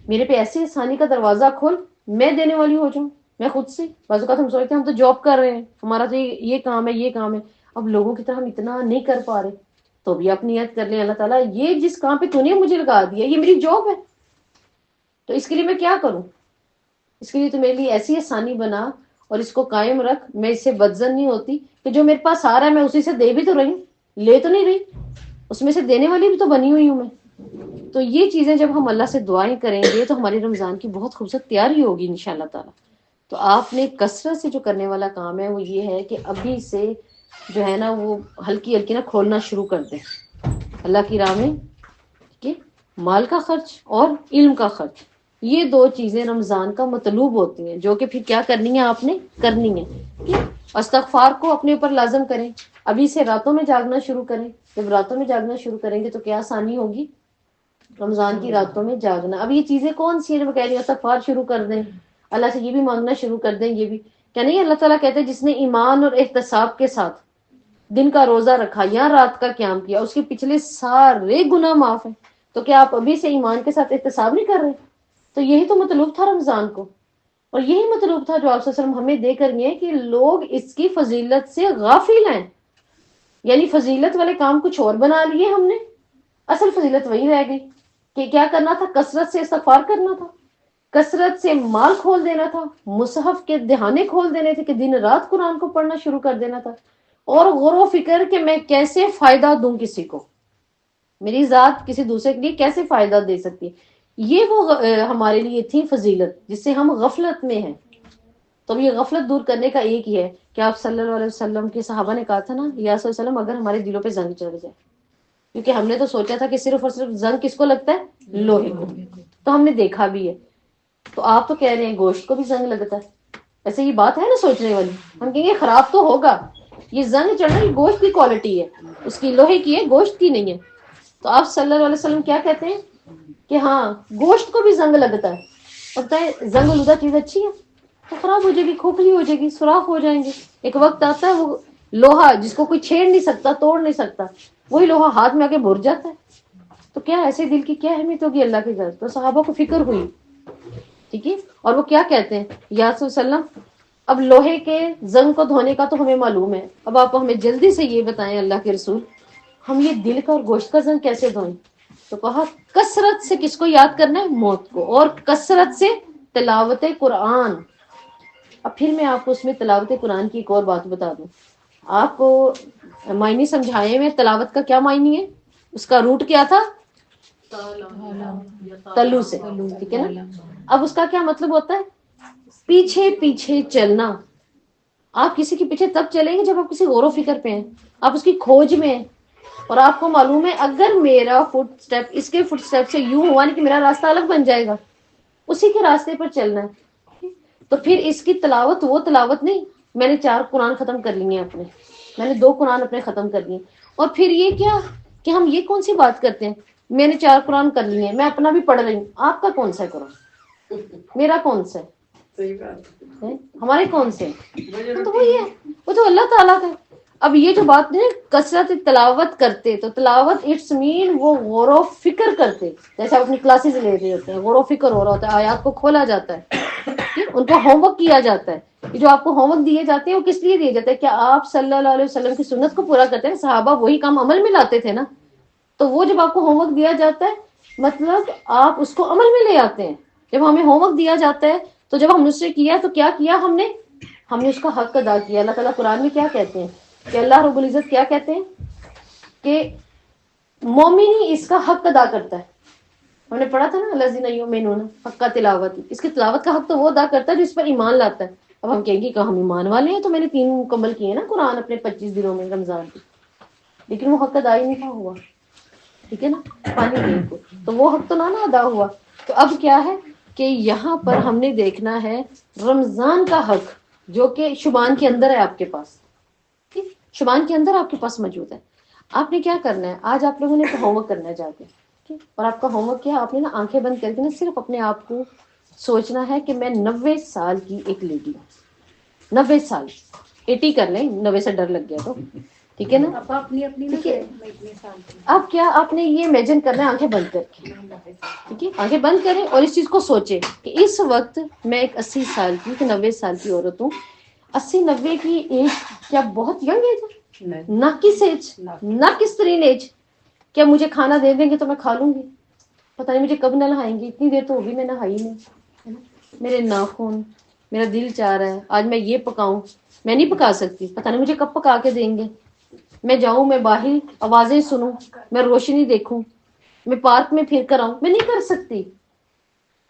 میرے پہ ایسی آسانی کا دروازہ کھول، میں دینے والی ہو جاؤں. میں خود سے بعض اوقات ہم سوچتے ہیں ہم تو جاب کر رہے ہیں، ہمارا تو یہ کام ہے یہ کام ہے. اب لوگوں کی طرح ہم اتنا نہیں کر پا رہے تو بھی آپ نیت کر لیں اللہ تعالیٰ یہ جس کام پہ تو نے مجھے لگا دیا یہ میری جاب ہے، تو اس کے لیے میں کیا کروں؟ اس کے لیے تو میرے لیے ایسی آسانی بنا اور اس کو قائم رکھ. میں اس سے بدزن نہیں ہوتی کہ جو میرے پاس آ رہا ہے میں اسی سے دے بھی تو رہی ہوں، لے تو نہیں رہی، اس میں سے دینے والی بھی تو بنی ہوئی ہوں میں. تو یہ چیزیں جب ہم اللہ سے دعائیں کریں گے تو ہماری رمضان کی بہت خوبصورت تیاری ہوگی انشاءاللہ تعالی. تو آپ نے کثرت سے جو کرنے والا کام ہے وہ یہ ہے کہ ابھی سے جو ہے نا وہ ہلکی ہلکی نا کھولنا شروع کر دیں اللہ کی راہ میں، کہ مال کا خرچ اور علم کا خرچ. یہ دو چیزیں رمضان کا مطلوب ہوتی ہیں جو کہ پھر کیا کرنی ہے آپ نے کرنی ہے کہ استغفار کو اپنے اوپر لازم کریں. ابھی سے راتوں میں جاگنا شروع کریں. جب راتوں میں جاگنا شروع کریں گے تو کیا آسانی ہوگی؟ رمضان کی راتوں میں جاگنا. اب یہ چیزیں کون سی ہیں جو کہہ رہی ہیں استغفار شروع کر دیں، اللہ سے یہ بھی مانگنا شروع کر دیں. یہ بھی کیا نہیں اللہ تعالیٰ کہتے ہیں جس نے ایمان اور احتساب کے ساتھ دن کا روزہ رکھا یا رات کا قیام کیا اس کے پچھلے سارے گناہ معاف ہیں. تو کیا آپ ابھی سے ایمان کے ساتھ احتساب نہیں کر رہے؟ تو یہی تو مطلوب تھا رمضان کو. اور یہی مطلوب تھا جو آپ صلی اللہ علیہ وسلم ہمیں دے کر گئے کہ لوگ اس کی فضیلت سے غافل ہیں. یعنی فضیلت والے کام کچھ اور بنا لیے ہم نے، اصل فضیلت وہی رہ گئی کہ کیا کرنا تھا، کثرت سے استغفار کرنا تھا، کثرت سے مال کھول دینا تھا، مصحف کے دہانے کھول دینے تھے کہ دن رات قرآن کو پڑھنا شروع کر دینا تھا، اور غور و فکر کہ میں کیسے فائدہ دوں کسی کو، میری ذات کسی دوسرے کے لیے کیسے فائدہ دے سکتی ہے. یہ وہ ہمارے لیے تھی فضیلت جس سے ہم غفلت میں ہیں. تو یہ غفلت دور کرنے کا ایک ہی ہے کہ آپ صلی اللہ علیہ وسلم کے صحابہ نے کہا تھا نا، یا صلی اللہ علیہ وسلم اگر ہمارے دلوں پہ زنگ چڑھ جائے، کیونکہ ہم نے تو سوچا تھا کہ صرف اور صرف زنگ کس کو لگتا ہے، لوہے کو، تو ہم نے دیکھا بھی ہے. تو آپ تو کہہ رہے ہیں گوشت کو بھی زنگ لگتا ہے. ایسے یہ بات ہے نا سوچنے والی. ہم کہیں گے خراب تو ہوگا، یہ زنگ چڑھنا یہ گوشت کی کوالٹی ہے، اس کی لوہے کی ہے، گوشت کی نہیں ہے. تو آپ صلی اللہ علیہ وسلم کیا کہتے ہیں کہ ہاں گوشت کو بھی زنگ لگتا ہے. پتہ ہے زنگ لگا چیز اچھی ہے تو خراب ہو جائے گی، کھوکھلی ہو جائے گی، سوراخ ہو جائیں گے. ایک وقت آتا ہے وہ لوہا جس کو کوئی چھیڑ نہیں سکتا، توڑ نہیں سکتا، وہی لوہا ہاتھ میں آ کے بھر جاتا ہے. تو کیا ایسے دل کی کیا اہمیت ہوگی اللہ کے گھر. تو صحابہ کو فکر ہوئی، ٹھیک ہے. اور وہ کیا کہتے ہیں یا رسول وسلم، اب لوہے کے زنگ کو دھونے کا تو ہمیں معلوم ہے، اب آپ ہمیں جلدی سے یہ بتائیں اللہ کے رسول، ہم یہ دل کا اور گوشت کا زنگ کیسے دھوئیں. تو کہا کثرت سے کس کو یاد کرنا ہے، موت کو، اور کثرت سے تلاوت قرآن. اب پھر میں آپ کو اس میں تلاوت قرآن کی ایک اور بات بتا دوں. آپ کو معنی سمجھائے میں تلاوت کا کیا معنی ہے، اس کا روٹ کیا تھا، تلو سے، ٹھیک ہے نا. اب اس کا کیا مطلب ہوتا ہے، پیچھے پیچھے چلنا. آپ کسی کے پیچھے تب چلیں گے جب آپ کسی غور و فکر پہ ہیں، آپ اس کی کھوج میں ہیں، اور آپ کو معلوم ہے اگر میرا فٹ سٹیپ اس کے فٹ سٹیپ سے یوں ہوا نہیں کہ میرا راستہ الگ بن جائے گا، اسی کے راستے پر چلنا ہے. تو پھر اس کی تلاوت وہ تلاوت نہیں، میں نے 4 قرآن ختم کر لیے اپنے، میں نے 2 قرآن اپنے ختم کر لیے، اور پھر یہ کیا کہ ہم یہ کون سی بات کرتے ہیں، میں نے 4 قرآن کر لیے، میں اپنا بھی پڑھ رہی ہوں، آپ کا کون سا ہے قرآن، میرا کون سا ہے، ہمارے کون سے، تو وہی ہے، وہ تو اللہ تعالیٰ کا ہے. اب یہ جو بات نہیں کثرت تلاوت کرتے، تو تلاوت اٹس مین وہ غور و فکر کرتے، جیسے آپ اپنی کلاسز لے رہے ہوتے ہیں، غور و فکر ہو رہا ہوتا ہے، آیات کو کھولا جاتا ہے، ان کو ہوم ورک کیا جاتا ہے. یہ جو آپ کو ہوم ورک دیے جاتے ہیں وہ کس لیے دیے جاتے ہیں، کیا آپ صلی اللہ علیہ وسلم کی سنت کو پورا کرتے ہیں. صحابہ وہی کام عمل میں لاتے تھے نا، تو وہ جب آپ کو ہوم ورک دیا جاتا ہے مطلب آپ اس کو عمل میں لے آتے ہیں. جب ہمیں ہوم ورک دیا جاتا ہے تو جب ہم نے اس سے کیا تو کیا کیا ہم نے اس کا حق ادا کیا. اللہ تعالیٰ قرآن میں کیا کہتے ہیں کہ اللہ رب العزت کیا کہتے ہیں کہ مومن ہی اس کا حق ادا کرتا ہے. ہم نے پڑھا تھا نا الذین یؤمنون حق تلاوت، اس کی تلاوت کا حق تو وہ ادا کرتا ہے جو اس پر ایمان لاتا ہے. اب ہم کہیں گے کہ ہم ایمان والے ہیں تو میں نے 3 مکمل کیے ہیں نا قرآن اپنے 25 دنوں میں رمضان کی، لیکن وہ حق ادا ہی نہیں تھا ہوا، ٹھیک ہے نا، پانی دے کو تو وہ حق تو نہ ادا ہوا. تو اب کیا ہے کہ یہاں پر ہم نے دیکھنا ہے رمضان کا حق جو کہ شبان کے اندر ہے آپ کے پاس، ٹھیک، شبان کے اندر آپ کے پاس موجود ہے. آپ نے کیا کرنا ہے، آج آپ لوگوں نے ہوم ورک کرنا ہے جا کے، اور آپ کا ہوم ورک کیا، آپ نے نا آنکھیں بند کر کے نا صرف اپنے آپ کو سوچنا ہے کہ میں 90 سال کی ایک لیڈی ہوں، 90 سال، 80 کر لیں، 90 سے ڈر لگ گیا تو ٹھیک ہے نا. ٹھیک ہے، اب کیا آپ نے یہ امیجن کرنا ہے آنکھیں بند کر کے، ٹھیک ہے، آنکھیں بند کریں اور اس چیز کو سوچیں کہ اس وقت میں ایک 80 سال کی 90 سال کی عورت ہوں. 80-90 کی ایج کیا بہت ینگ ایج ہے، نہ کس ایج، نہ کس ترین ایج. کیا مجھے کھانا دے دیں گے تو میں کھا لوں گی، پتہ نہیں مجھے کب نہ نہائیں گے، اتنی دیر تو ہوگی میں نہائی نہیں، میرے ناخن، میرا دل چاہ رہا ہے آج میں یہ پکاؤں، میں نہیں پکا سکتی، پتہ نہیں مجھے کب پکا کے دیں گے. میں جاؤں، میں باہر آوازیں سنوں، میں روشنی دیکھوں، میں پارک میں پھر کر آؤں، میں نہیں کر سکتی.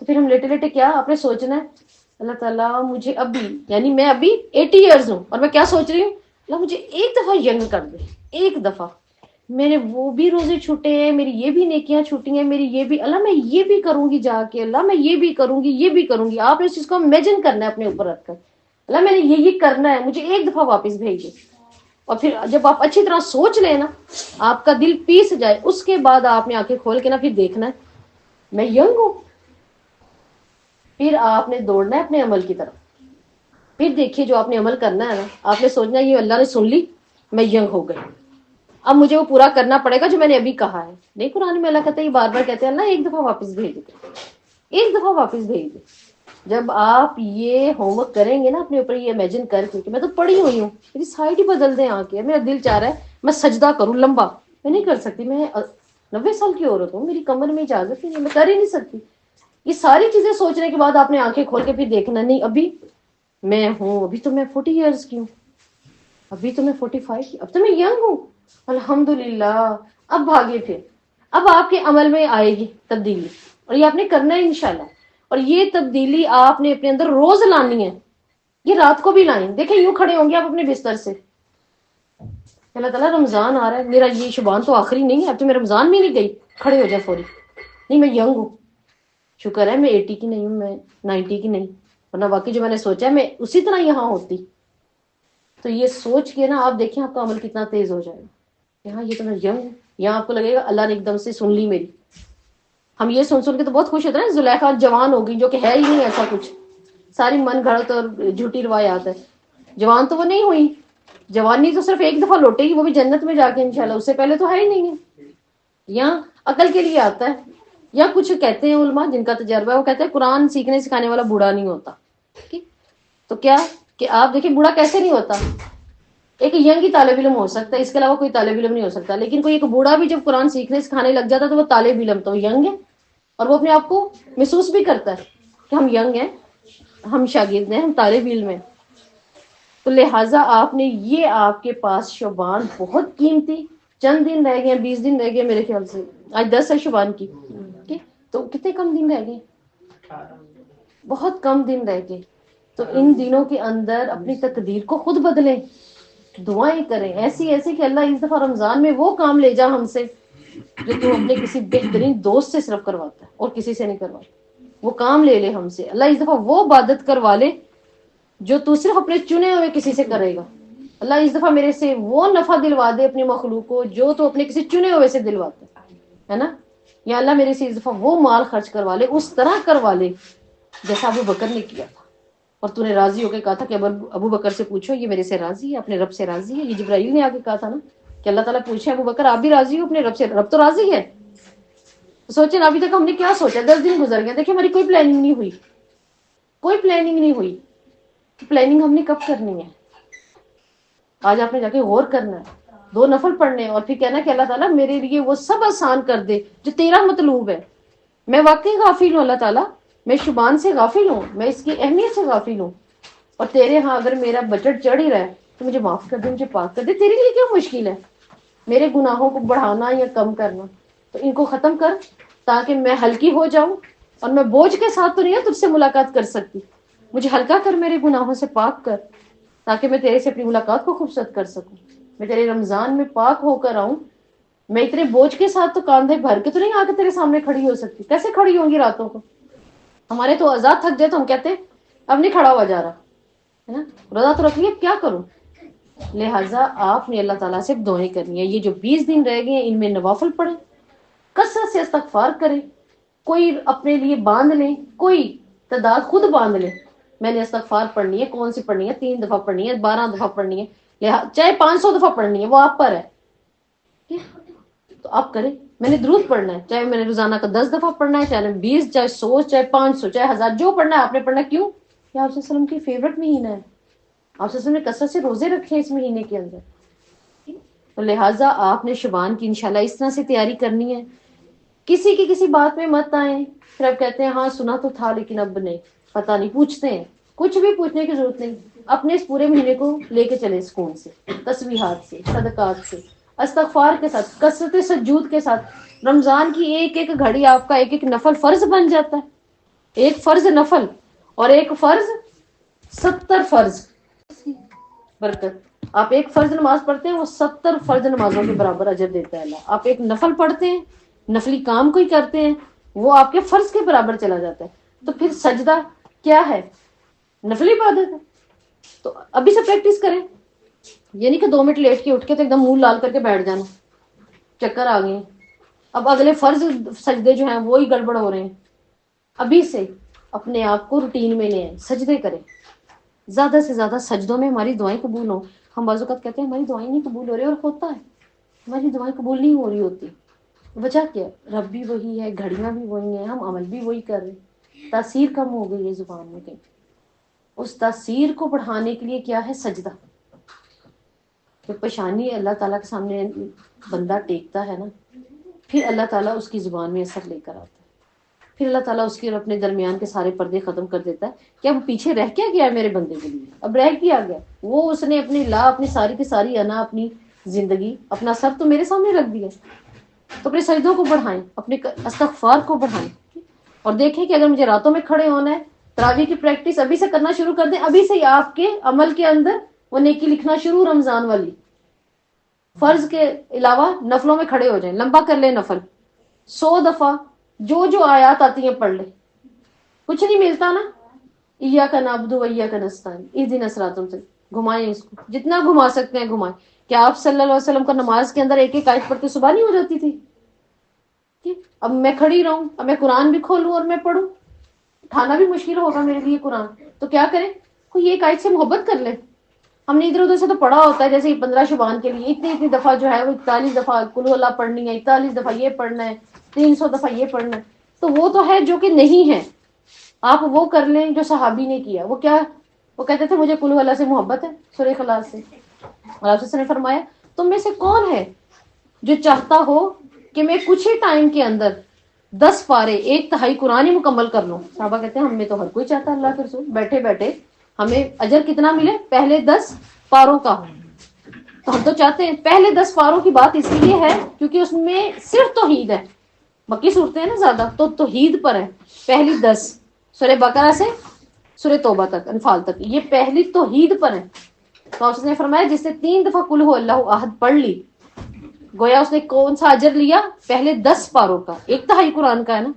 تو پھر ہم لیٹے لیٹے کیا آپ نے سوچنا ہے، اللہ تعالیٰ مجھے ابھی، یعنی میں ابھی 80 ایئرز ہوں اور میں کیا سوچ رہی ہوں، اللہ مجھے ایک دفعہ ینگ کر دے، ایک دفعہ میرے وہ بھی روزے چھوٹے ہیں، میری یہ بھی نیکیاں چھوٹی ہیں، میری یہ بھی، اللہ میں یہ بھی کروں گی جا کے، اللہ میں یہ بھی کروں گی، یہ بھی کروں گی. آپ نے اس چیز کو امیجن کرنا ہے اپنے اوپر رکھ کر، اللہ میں نے یہ کرنا ہے، مجھے ایک دفعہ واپس بھیج دے. اور پھر جب آپ اچھی طرح سوچ لیں نا، آپ کا دل پیس جائے، اس کے بعد آپ نے آنکھیں کھول کے نا پھر دیکھنا ہے میں ینگ ہوں. پھر آپ نے دوڑنا ہے اپنے عمل کی طرف. پھر دیکھیے جو آپ نے عمل کرنا ہے نا، آپ نے سوچنا ہے یہ اللہ نے سن لی، میں ینگ ہو گئی، اب مجھے وہ پورا کرنا پڑے گا جو میں نے ابھی کہا ہے. نہیں، قرآن میں اللہ کہتا ہے یہ بار بار کہتے ہیں اللہ ایک دفعہ واپس بھیج دے، ایک دفعہ واپس بھیج دے. جب آپ یہ ہوم ورک کریں گے نا اپنے اوپر، یہ امیجن کر کے کہ میں تو پڑھی ہوئی ہوں، میری سائڈ ہی بدل دیں آ کے، میرا دل چاہ رہا ہے میں سجدہ کروں لمبا، میں نہیں کر سکتی، میں 90 سال کی عورت ہوں، میری کمر میں اجازت ہی نہیں، میں کر ہی نہیں سکتی. یہ ساری چیزیں سوچنے کے بعد آپ نے آنکھیں کھول کے پھر دیکھنا نہیں ابھی میں ہوں، ابھی تو میں 40 ایئرس کی ہوں، ابھی تو میں 45 کی، اب تو میں ینگ ہوں الحمدللہ. اب بھاگے پھر، اب آپ کے عمل میں آئے گی تبدیلی، اور یہ آپ نے کرنا ہے انشاءاللہ. اور یہ تبدیلی آپ نے اپنے اندر روز لانی ہے، یہ رات کو بھی لائیں. دیکھیں یوں کھڑے ہوں گے آپ اپنے بستر سے، اللہ تعالیٰ رمضان آ رہا ہے، میرا یہ شبان تو آخری نہیں ہے، اب تو میں رمضان میں نہیں گئی، کھڑے ہو جائے فوری. نہیں میں ینگ ہوں، شکر ہے میں 80 کی نہیں ہوں، میں 90 کی نہیں، ورنہ باقی جو میں نے سوچا ہے میں اسی طرح یہاں ہوتی. تو یہ سوچ کے نا آپ دیکھیں آپ کا عمل کتنا تیز ہو جائے گا. یہاں یہ تو میں ینگ ہوں، یہاں آپ کو لگے گا اللہ نے ایک دم سے سن لی میری. ہم یہ سن کے تو بہت خوش ہوتے ہیں، زلیخا جوان ہوگی، جو کہ ہے ہی نہیں ایسا کچھ، ساری من گھڑت اور جھوٹی روایات ہے. جوان تو وہ نہیں ہوئی، جوانی تو صرف ایک دفعہ لوٹے گی، وہ بھی جنت میں جا کے انشاءاللہ، اس سے پہلے تو ہے ہی نہیں ہے. یہاں عقل کے لیے آتا ہے. یا کچھ کہتے ہیں علماء جن کا تجربہ ہے، وہ کہتے ہیں قرآن سیکھنے سکھانے والا بوڑھا نہیں ہوتا. تو کیا کہ آپ دیکھیں بوڑھا کیسے نہیں ہوتا، ایک ینگ ہی طالب علم ہو سکتا ہے، اس کے علاوہ کوئی طالب علم نہیں ہو سکتا. لیکن کوئی ایک بوڑھا بھی جب قرآن سیکھنے سکھانے لگ جاتا ہے تو وہ طالب علم تو ینگ ہے، اور وہ اپنے آپ کو محسوس بھی کرتا ہے کہ ہم ینگ ہیں، ہم شاگرد ہیں، ہم طالب علم ہیں. تو لہٰذا آپ نے یہ آپ کے پاس شبان بہت قیمتی، چند دن رہ گئے، 20 دن رہ گئے میرے خیال سے، آج 10 ہے شبان کی، تو کتنے کم دن رہ گئے، بہت کم دن رہ گئے. تو ان دنوں کے اندر اپنی تقدیر کو خود بدلیں، دعائیں کریں ایسی ایسی کہ اللہ اس دفعہ رمضان میں وہ کام لے جا ہم سے جو تو اپنے کسی بہترین دوست سے صرف کرواتا ہے اور کسی سے نہیں کرواتا. وہ کام لے لے ہم سے اللہ، اس دفعہ وہ عبادت کروا لے جو تو صرف اپنے چنے ہوئے کسی سے کرے گا. اللہ اس دفعہ میرے سے وہ نفع دلوا دے اپنی مخلوق کو جو تو اپنے کسی چنے ہوئے سے دلواتا ہے نا. یا اللہ میرے سے اس دفعہ وہ مال خرچ کروا لے، اس طرح کروا لے جیسا ابو بکر نے کیا تھا، اور تو نے راضی ہو کے کہا تھا کہ ابو بکر سے پوچھو یہ میرے سے راضی ہے، اپنے رب سے راضی ہے. یہ جبرائیل نے آ کے کہا تھا نا کہ اللہ تعالیٰ پوچھے ابو بکر آپ بھی راضی ہو اپنے رب سے، رب تو راضی ہے. سوچیں ابھی تک ہم نے کیا سوچا، 10 دن گزر گئے، دیکھیں ہماری کوئی پلاننگ نہیں ہوئی، کوئی پلاننگ نہیں ہوئی. پلاننگ ہم نے کب کرنی ہے؟ آج آپ نے جا کے غور کرنا ہے، 2 نفل پڑھنے ہیں، اور پھر کہنا کہ اللہ تعالیٰ میرے لیے وہ سب آسان کر دے جو تیرا مطلوب ہے. میں واقعی غافل ہوں اللہ تعالیٰ، میں شبان سے غافل ہوں، میں اس کی اہمیت سے غافل ہوں، اور تیرے ہاں اگر میرا بجٹ چڑھ ہی رہا ہے تو مجھے معاف کر دے، مجھے پاک کر دے. تیرے لیے کیا مشکل ہے میرے گناہوں کو بڑھانا یا کم کرنا؟ تو ان کو ختم کر تاکہ میں ہلکی ہو جاؤں، اور میں بوجھ کے ساتھ تو نہیں ہے تجھ سے ملاقات کر سکتی، مجھے ہلکا کر، میرے گناہوں سے پاک کر، تاکہ میں تیرے سے اپنی ملاقات کو خوبصورت کر سکوں، میں تیرے رمضان میں پاک ہو کر آؤں. میں اتنے بوجھ کے ساتھ تو کاندھے بھر کے تو نہیں آ کے تیرے سامنے کھڑی ہو سکتی، کیسے کھڑی ہوں گی راتوں کو؟ ہمارے تو آزاد تھک جائے تو ہم کہتے ہیں اب نہیں کھڑا ہوا جا رہا ہے نا، روزہ تو رکھ لیا کیا کروں. لہٰذا آپ نے اللہ تعالیٰ سے دعائیں کرنی ہے. یہ جو 20 دن رہ گئے ہیں ان میں نوافل پڑھیں، کثرت سے استغفار کریں، کوئی اپنے لیے باندھ لیں، کوئی تعداد خود باندھ لیں. میں نے استغفار پڑھنی ہے، کون سی پڑھنی ہے، 3 دفعہ پڑھنی ہے، 12 دفعہ پڑھنی ہے، چاہے 500 دفعہ پڑھنی ہے، وہ آپ پر ہے. تو آپ کریں. میں نے درود پڑھنا ہے، چاہے میں نے روزانہ کا 10 دفعہ پڑھنا ہے، چاہے 20، چاہے 100، چاہے 500، چاہے 1000، جو پڑھنا ہے آپ نے پڑھنا ہے. کیوں؟ یہ آپ صلی اللہ علیہ وسلم کی فیوریٹ مہینہ ہے، آپ صلی اللہ علیہ وسلم نے کثرت سے روزے رکھے اس مہینے کے اندر. تو لہٰذا آپ نے شبان کی انشاءاللہ اس طرح سے تیاری کرنی ہے. کسی کی کسی بات میں مت آئیں، پھر اب کہتے ہیں ہاں سنا تو تھا لیکن اب نہیں پتہ نہیں، پوچھتے ہیں. کچھ بھی پوچھنے کی ضرورت نہیں، اپنے اس پورے مہینے کو لے کے چلے سکون سے، تسبیحات سے، صدقات سے، استغفار کے ساتھ، کثرت سجود کے ساتھ. رمضان کی ایک ایک گھڑی آپ کا ایک ایک نفل فرض بن جاتا ہے، ایک فرض نفل اور ایک فرض 70 فرض برکت. آپ ایک فرض نماز پڑھتے ہیں وہ 70 فرض نمازوں کے برابر اجر دیتا ہے اللہ. آپ ایک نفل پڑھتے ہیں، نفلی کام کوئی کرتے ہیں، وہ آپ کے فرض کے برابر چلا جاتا ہے. تو پھر سجدہ کیا ہے؟ نفلی عبادت ہے. تو ابھی سے پریکٹس کریں، یہ نہیں کہ 2 منٹ لیٹ کے اٹھ کے تو ایک دم منہ لال کر کے بیٹھ جانا، چکر آ گئے اب اگلے فرض سجدے جو ہیں وہی گڑبڑ ہو رہے ہیں. ابھی سے اپنے آپ کو روٹین میں لیں، سجدے کریں، زیادہ سے زیادہ سجدوں میں ہماری دعائیں قبول ہوں. ہم بعض اوقات کہتے ہیں ہماری دعائیں نہیں قبول ہو رہی، اور ہوتا ہے ہماری دعائیں قبول نہیں ہو رہی ہوتی. وجہ کیا؟ رب بھی وہی ہے، گھڑیاں بھی وہی ہیں، ہم عمل بھی وہی کر رہے ہیں. تاثیر کم ہو گئی ہے زبان میں کہیں. اس تاثیر کو بڑھانے کے لیے کیا ہے؟ سجدہ. کہ پیشانی اللہ تعالیٰ کے سامنے بندہ ٹیکتا ہے نا، پھر اللہ تعالیٰ اس کی زبان میں اثر لے کر آتا ہے. پھر اللہ تعالیٰ اس کے اور اپنے درمیان کے سارے پردے ختم کر دیتا ہے. کہ اب پیچھے رہ کیا گیا ہے میرے بندے کے لیے؟ اب رہ کیا گیا؟ وہ اس نے اپنی اپنی ساری کی ساری انا، اپنی زندگی، اپنا سب تو میرے سامنے رکھ دیا. تو اپنے سجدوں کو بڑھائیں، اپنے استغفار کو بڑھائیں، اور دیکھیں کہ اگر مجھے راتوں میں کھڑے ہونا ہے، تراویح کی پریکٹس ابھی سے کرنا شروع کر دیں. ابھی سے ہی آپ کے عمل کے اندر وہ نیکی لکھنا شروع. رمضان والی فرض کے علاوہ نفلوں میں کھڑے ہو جائیں، لمبا کر لیں نفل 100 دفعہ. جو آیات آتی ہیں پڑھ لیں. کچھ نہیں ملتا نا، ایاک نعبد و ایاک نستعین اہدنا الصراط المستقیم، گھمائیں اس کو جتنا گھما سکتے ہیں گھمائیں. کیا آپ صلی اللہ علیہ وسلم کا نماز کے اندر ایک ایک آیت پڑھتے صبح نہیں ہو جاتی تھی؟ اب میں کھڑی رہوں، اب میں قرآن بھی کھولوں اور میں پڑھوں، اٹھانا بھی مشکل ہوگا میرے لیے قرآن. تو کیا کریں؟ کوئی ایک آیت سے محبت کر لیں. ہم نے ادھر ادھر سے تو پڑھا ہوتا ہے، جیسے 15 شبان کے لیے اتنی دفعہ جو ہے وہ 41 دفعہ قل ہو اللہ پڑھنی ہے، 41 دفعہ یہ پڑھنا ہے، 300 دفعہ یہ پڑھنا ہے. تو وہ تو ہے جو کہ نہیں ہے. آپ وہ کر لیں جو صحابی نے کیا. وہ کیا؟ وہ کہتے تھے مجھے قل ہو اللہ سے محبت ہے، سورہ اخلاص سے. اور آپ سے نے فرمایا تم میں سے کون ہے جو چاہتا ہو کہ میں کچھ ہی ٹائم کے اندر 10 پارے 1/3 قرآن ہی مکمل کر لوں. صحابہ کہتے ہیں ہم میں تو ہر کوئی چاہتا ہے اللہ کے رسول، بیٹھے بیٹھے ہمیں اجر کتنا ملے؟ پہلے 10 پاروں کا. تو ہم تو چاہتے ہیں. پہلے 10 پاروں کی بات اس لیے ہے کیونکہ اس میں صرف توحید ہے. مکی صورتیں ہیں نا زیادہ، تو توحید پر ہے. پہلی 10 سورہ بقرہ سے سورہ توبہ تک، انفال تک، یہ پہلی توحید پر ہے. تو اس نے فرمایا جس نے 3 دفعہ قل ہو اللہ احد پڑھ لی، گویا اس نے کون سا اجر لیا؟ پہلے 10 پاروں کا، 1/3 قرآن کا ہے نا،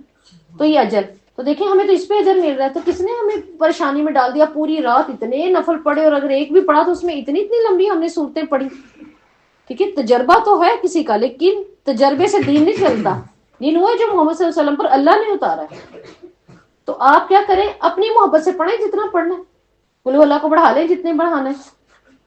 تو یہ اجر. تو دیکھیں ہمیں تو اس پہ اجر مل رہا ہے. تو کس نے ہمیں پریشانی میں ڈال دیا؟ پوری رات اتنے نفل پڑے، اور اگر ایک بھی پڑھا تو اس میں اتنی لمبی ہم نے صورتیں پڑھی. ٹھیک ہے، تجربہ تو ہے کسی کا، لیکن تجربے سے دین نہیں چلتا. دین وہ ہے جو محمد صلی اللہ علیہ وسلم پر اللہ نے اتارا ہے. تو آپ کیا کریں؟ اپنی محبت سے پڑھیں جتنا پڑھنا ہے. قل اللہ کو بڑھا لیں جتنے بڑھانا ہے.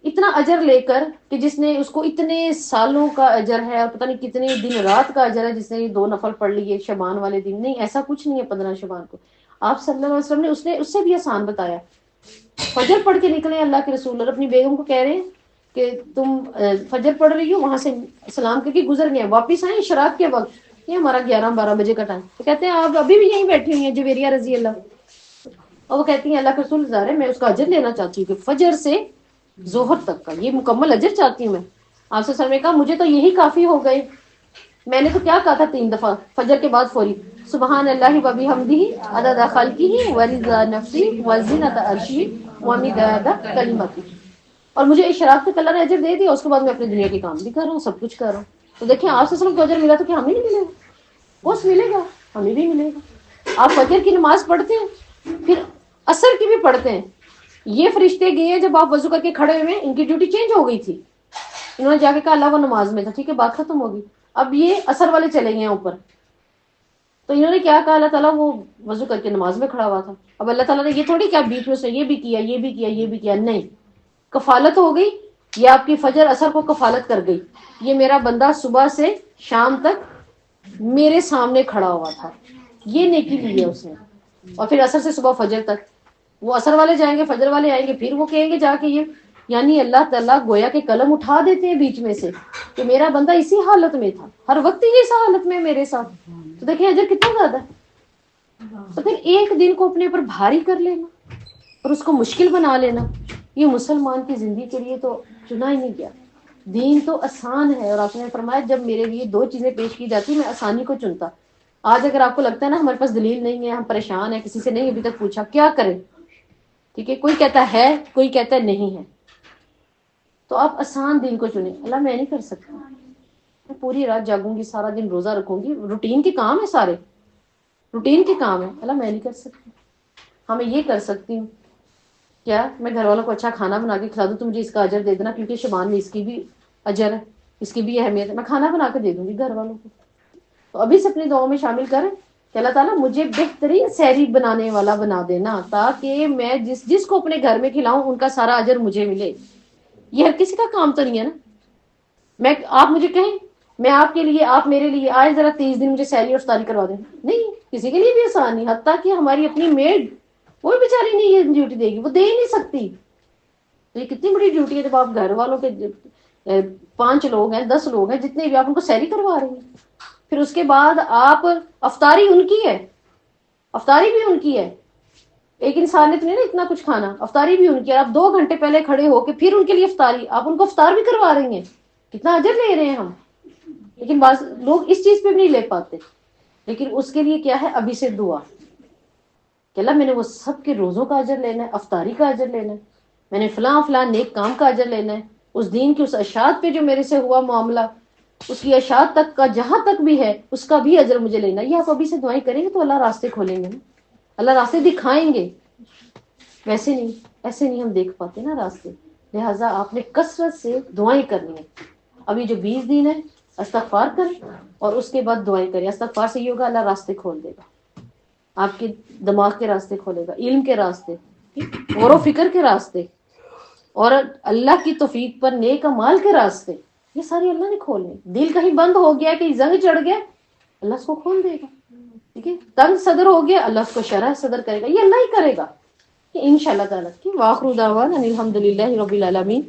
اتنا اجر لے کر کہ جس نے اس کو اتنے سالوں کا اجر ہے، اور پتہ نہیں کتنے دن رات کا اجر ہے جس نے یہ 2 نفل پڑھ لیے شبان والے دن. نہیں، ایسا کچھ نہیں ہے. 15 شبان کو آپ صلی اللہ علیہ وسلم نے اس سے بھی آسان بتایا. فجر پڑھ کے نکلے اللہ کے رسول، اور اپنی بیگم کو کہہ رہے ہیں کہ تم فجر پڑھ رہی ہو، وہاں سے سلام کر کے گزر گئے، واپس آئیں شراب کے وقت. یہ ہمارا 11-12 بجے کا ٹائم. تو کہتے ہیں آپ ابھی بھی یہیں بیٹھی ہوئی ہیں جویریہ رضی اللہ. اور وہ کہتی ہیں اللہ کے رسول ظاہر ہے میں اس کا اجر لینا چاہتی ہوں کہ فجر سے ظہر تک کا یہ مکمل اجر چاہتی ہوں میں. آپ سے سر نے کہا مجھے تو یہی کافی ہو گئے. میں نے تو کیا کہا تھا 3 دفعہ فجر کے بعد فوری سبحان اللہ و بحمدہ عدد خلقہ ورضا نفسی وزنۃ عرشہ ومداد کلمتہ. اور مجھے اشراق تک اللہ نے اجر دے دیا. اس کے بعد میں اپنی دنیا کے کام بھی کر رہا ہوں، سب کچھ کر رہا ہوں. تو دیکھیں آپ سے کو اجر ملا تو کیا ہمیں نہیں ملے گا؟ اس ملے گا، ہمیں بھی ملے گا. آپ فجر کی نماز پڑھتے ہیں، پھر عصر کی بھی پڑھتے ہیں. یہ فرشتے گئے ہیں جب آپ وضو کر کے کھڑے ہوئے، ان کی ڈیوٹی چینج ہو گئی تھی. انہوں نے جا کے کہا اللہ وہ نماز میں تھا، ٹھیک ہے بات ختم ہوگی. اب یہ عصر والے چلے گئے ہیں اوپر. تو انہوں نے کیا کہا؟ اللہ تعالیٰ وہ وضو کر کے نماز میں کھڑا ہوا تھا. اب اللہ تعالیٰ نے یہ تھوڑی کیا بیچ میں سے یہ بھی کیا یہ بھی کیا یہ بھی کیا، نہیں. کفالت ہو گئی. یہ آپ کی فجر عصر کو کفالت کر گئی. یہ میرا بندہ صبح سے شام تک میرے سامنے کھڑا ہوا تھا، یہ نیکی لی ہے اس نے. اور پھر عصر سے صبح فجر تک وہ عصر والے جائیں گے، فجر والے آئیں گے، پھر وہ کہیں گے جا کے یہ. یعنی اللہ تعالیٰ گویا کے قلم اٹھا دیتے ہیں بیچ میں سے کہ میرا بندہ اسی حالت میں تھا، ہر وقت ہی اس حالت میں میرے ساتھ. تو دیکھیں اجر کتنا زیادہ ہے. تو پھر ایک دن کو اپنے اوپر بھاری کر لینا اور اس کو مشکل بنا لینا، یہ مسلمان کی زندگی کے لیے تو چنا ہی نہیں گیا. دین تو آسان ہے. اور آپ نے فرمایا جب میرے لیے 2 چیزیں پیش کی جاتی میں آسانی کو چنتا. آج اگر آپ کو لگتا ہے نا ہمارے پاس دلیل نہیں ہے، ہم پریشان ہیں، کسی سے نہیں ابھی تک پوچھا، کیا کریں؟ ٹھیک ہے، کوئی کہتا ہے کوئی کہتا ہے نہیں ہے، تو آپ آسان دین کو چنیں. اللہ میں نہیں کر سکتا، میں پوری رات جاگوں گی، سارا دن روزہ رکھوں گی، روٹین کے کام ہے، سارے روٹین کے کام ہے. اللہ میں نہیں کر سکتی. ہاں میں یہ کر سکتی ہوں کیا میں گھر والوں کو اچھا کھانا بنا کے کھلا دوں تو مجھے اس کا اجر دے دینا، کیونکہ شبان میں اس کی بھی اجر ہے، اس کی بھی اہمیت ہے. میں کھانا بنا کے دے دوں گی گھر والوں کو. تو ابھی سے اپنی دعاؤں میں شامل کریں کہ اللہ تعالیٰ مجھے بہترین سحری بنانے والا بنا دینا، تاکہ میں جس کو اپنے گھر میں کھلاؤں ان کا سارا اجر مجھے ملے. یہ ہر کسی کا کام تو نہیں ہے نا. آپ مجھے کہیں میں آپ کے لیے، آپ میرے لیے آئے ذرا 30 دن مجھے سحری اور افطاری کروا دیں، نہیں. کسی کے لیے بھی آسان نہیں، حتیٰ کہ ہماری اپنی میڈ وہ بیچاری نہیں یہ ڈیوٹی دے گی، وہ دے ہی نہیں سکتی. تو یہ کتنی بڑی ڈیوٹی ہے جب آپ گھر والوں کے 5 لوگ ہیں 10 لوگ ہیں جتنے بھی، آپ ان کو سحری کروا رہی ہیں. پھر اس کے بعد آپ افطاری ان کی ہے، افطاری بھی ان کی ہے. ایک انسان نے تو نہیں نا اتنا کچھ کھانا، افطاری بھی ان کی ہے. آپ 2 گھنٹے پہلے کھڑے ہو کے پھر ان کے لیے افطاری، آپ ان کو افطار بھی کروا رہی ہیں. کتنا اجر لے رہے ہیں ہم. لیکن بعض لوگ اس چیز پہ بھی نہیں لے پاتے. لیکن اس کے لیے کیا ہے، ابھی سے دعا کہ اللہ میں نے وہ سب کے روزوں کا اجر لینا ہے، افطاری کا اجر لینا ہے، میں نے فلاں فلاں نیک کام کا اجر لینا ہے، اس دین کی اس اشاعت پہ جو میرے سے ہوا معاملہ، اس کی اشاعت تک کا جہاں تک بھی ہے اس کا بھی اجر مجھے لینا ہے. یہ آپ ابھی سے دعائیں کریں گے تو اللہ راستے کھولیں گے نا، اللہ راستے دکھائیں گے. ویسے نہیں، ایسے نہیں ہم دیکھ پاتے نا راستے. لہٰذا آپ نے کثرت سے دعائیں کرنی ہے. ابھی جو 20 دن ہے استغفار کریں اور اس کے بعد دعائیں کریں. استغفار سے یہ ہوگا اللہ راستے کھول دے گا، آپ کے دماغ کے راستے کھولے گا، علم کے راستے، غور و فکر کے راستے، اور اللہ کی توفیق پر نیک اعمال کے راستے. یہ سارے اللہ نے کھولنے. دل کہیں بند ہو گیا کہ زنگ چڑھ گیا، اللہ اس کو کھول دے گا. ٹھیک ہے، تنگ صدر ہو گیا، اللہ اس کو شرح صدر کرے گا. یہ اللہ ہی کرے گا ان شاء اللہ تعالیٰ. واخر دعوانا الحمد للہ رب العالمین.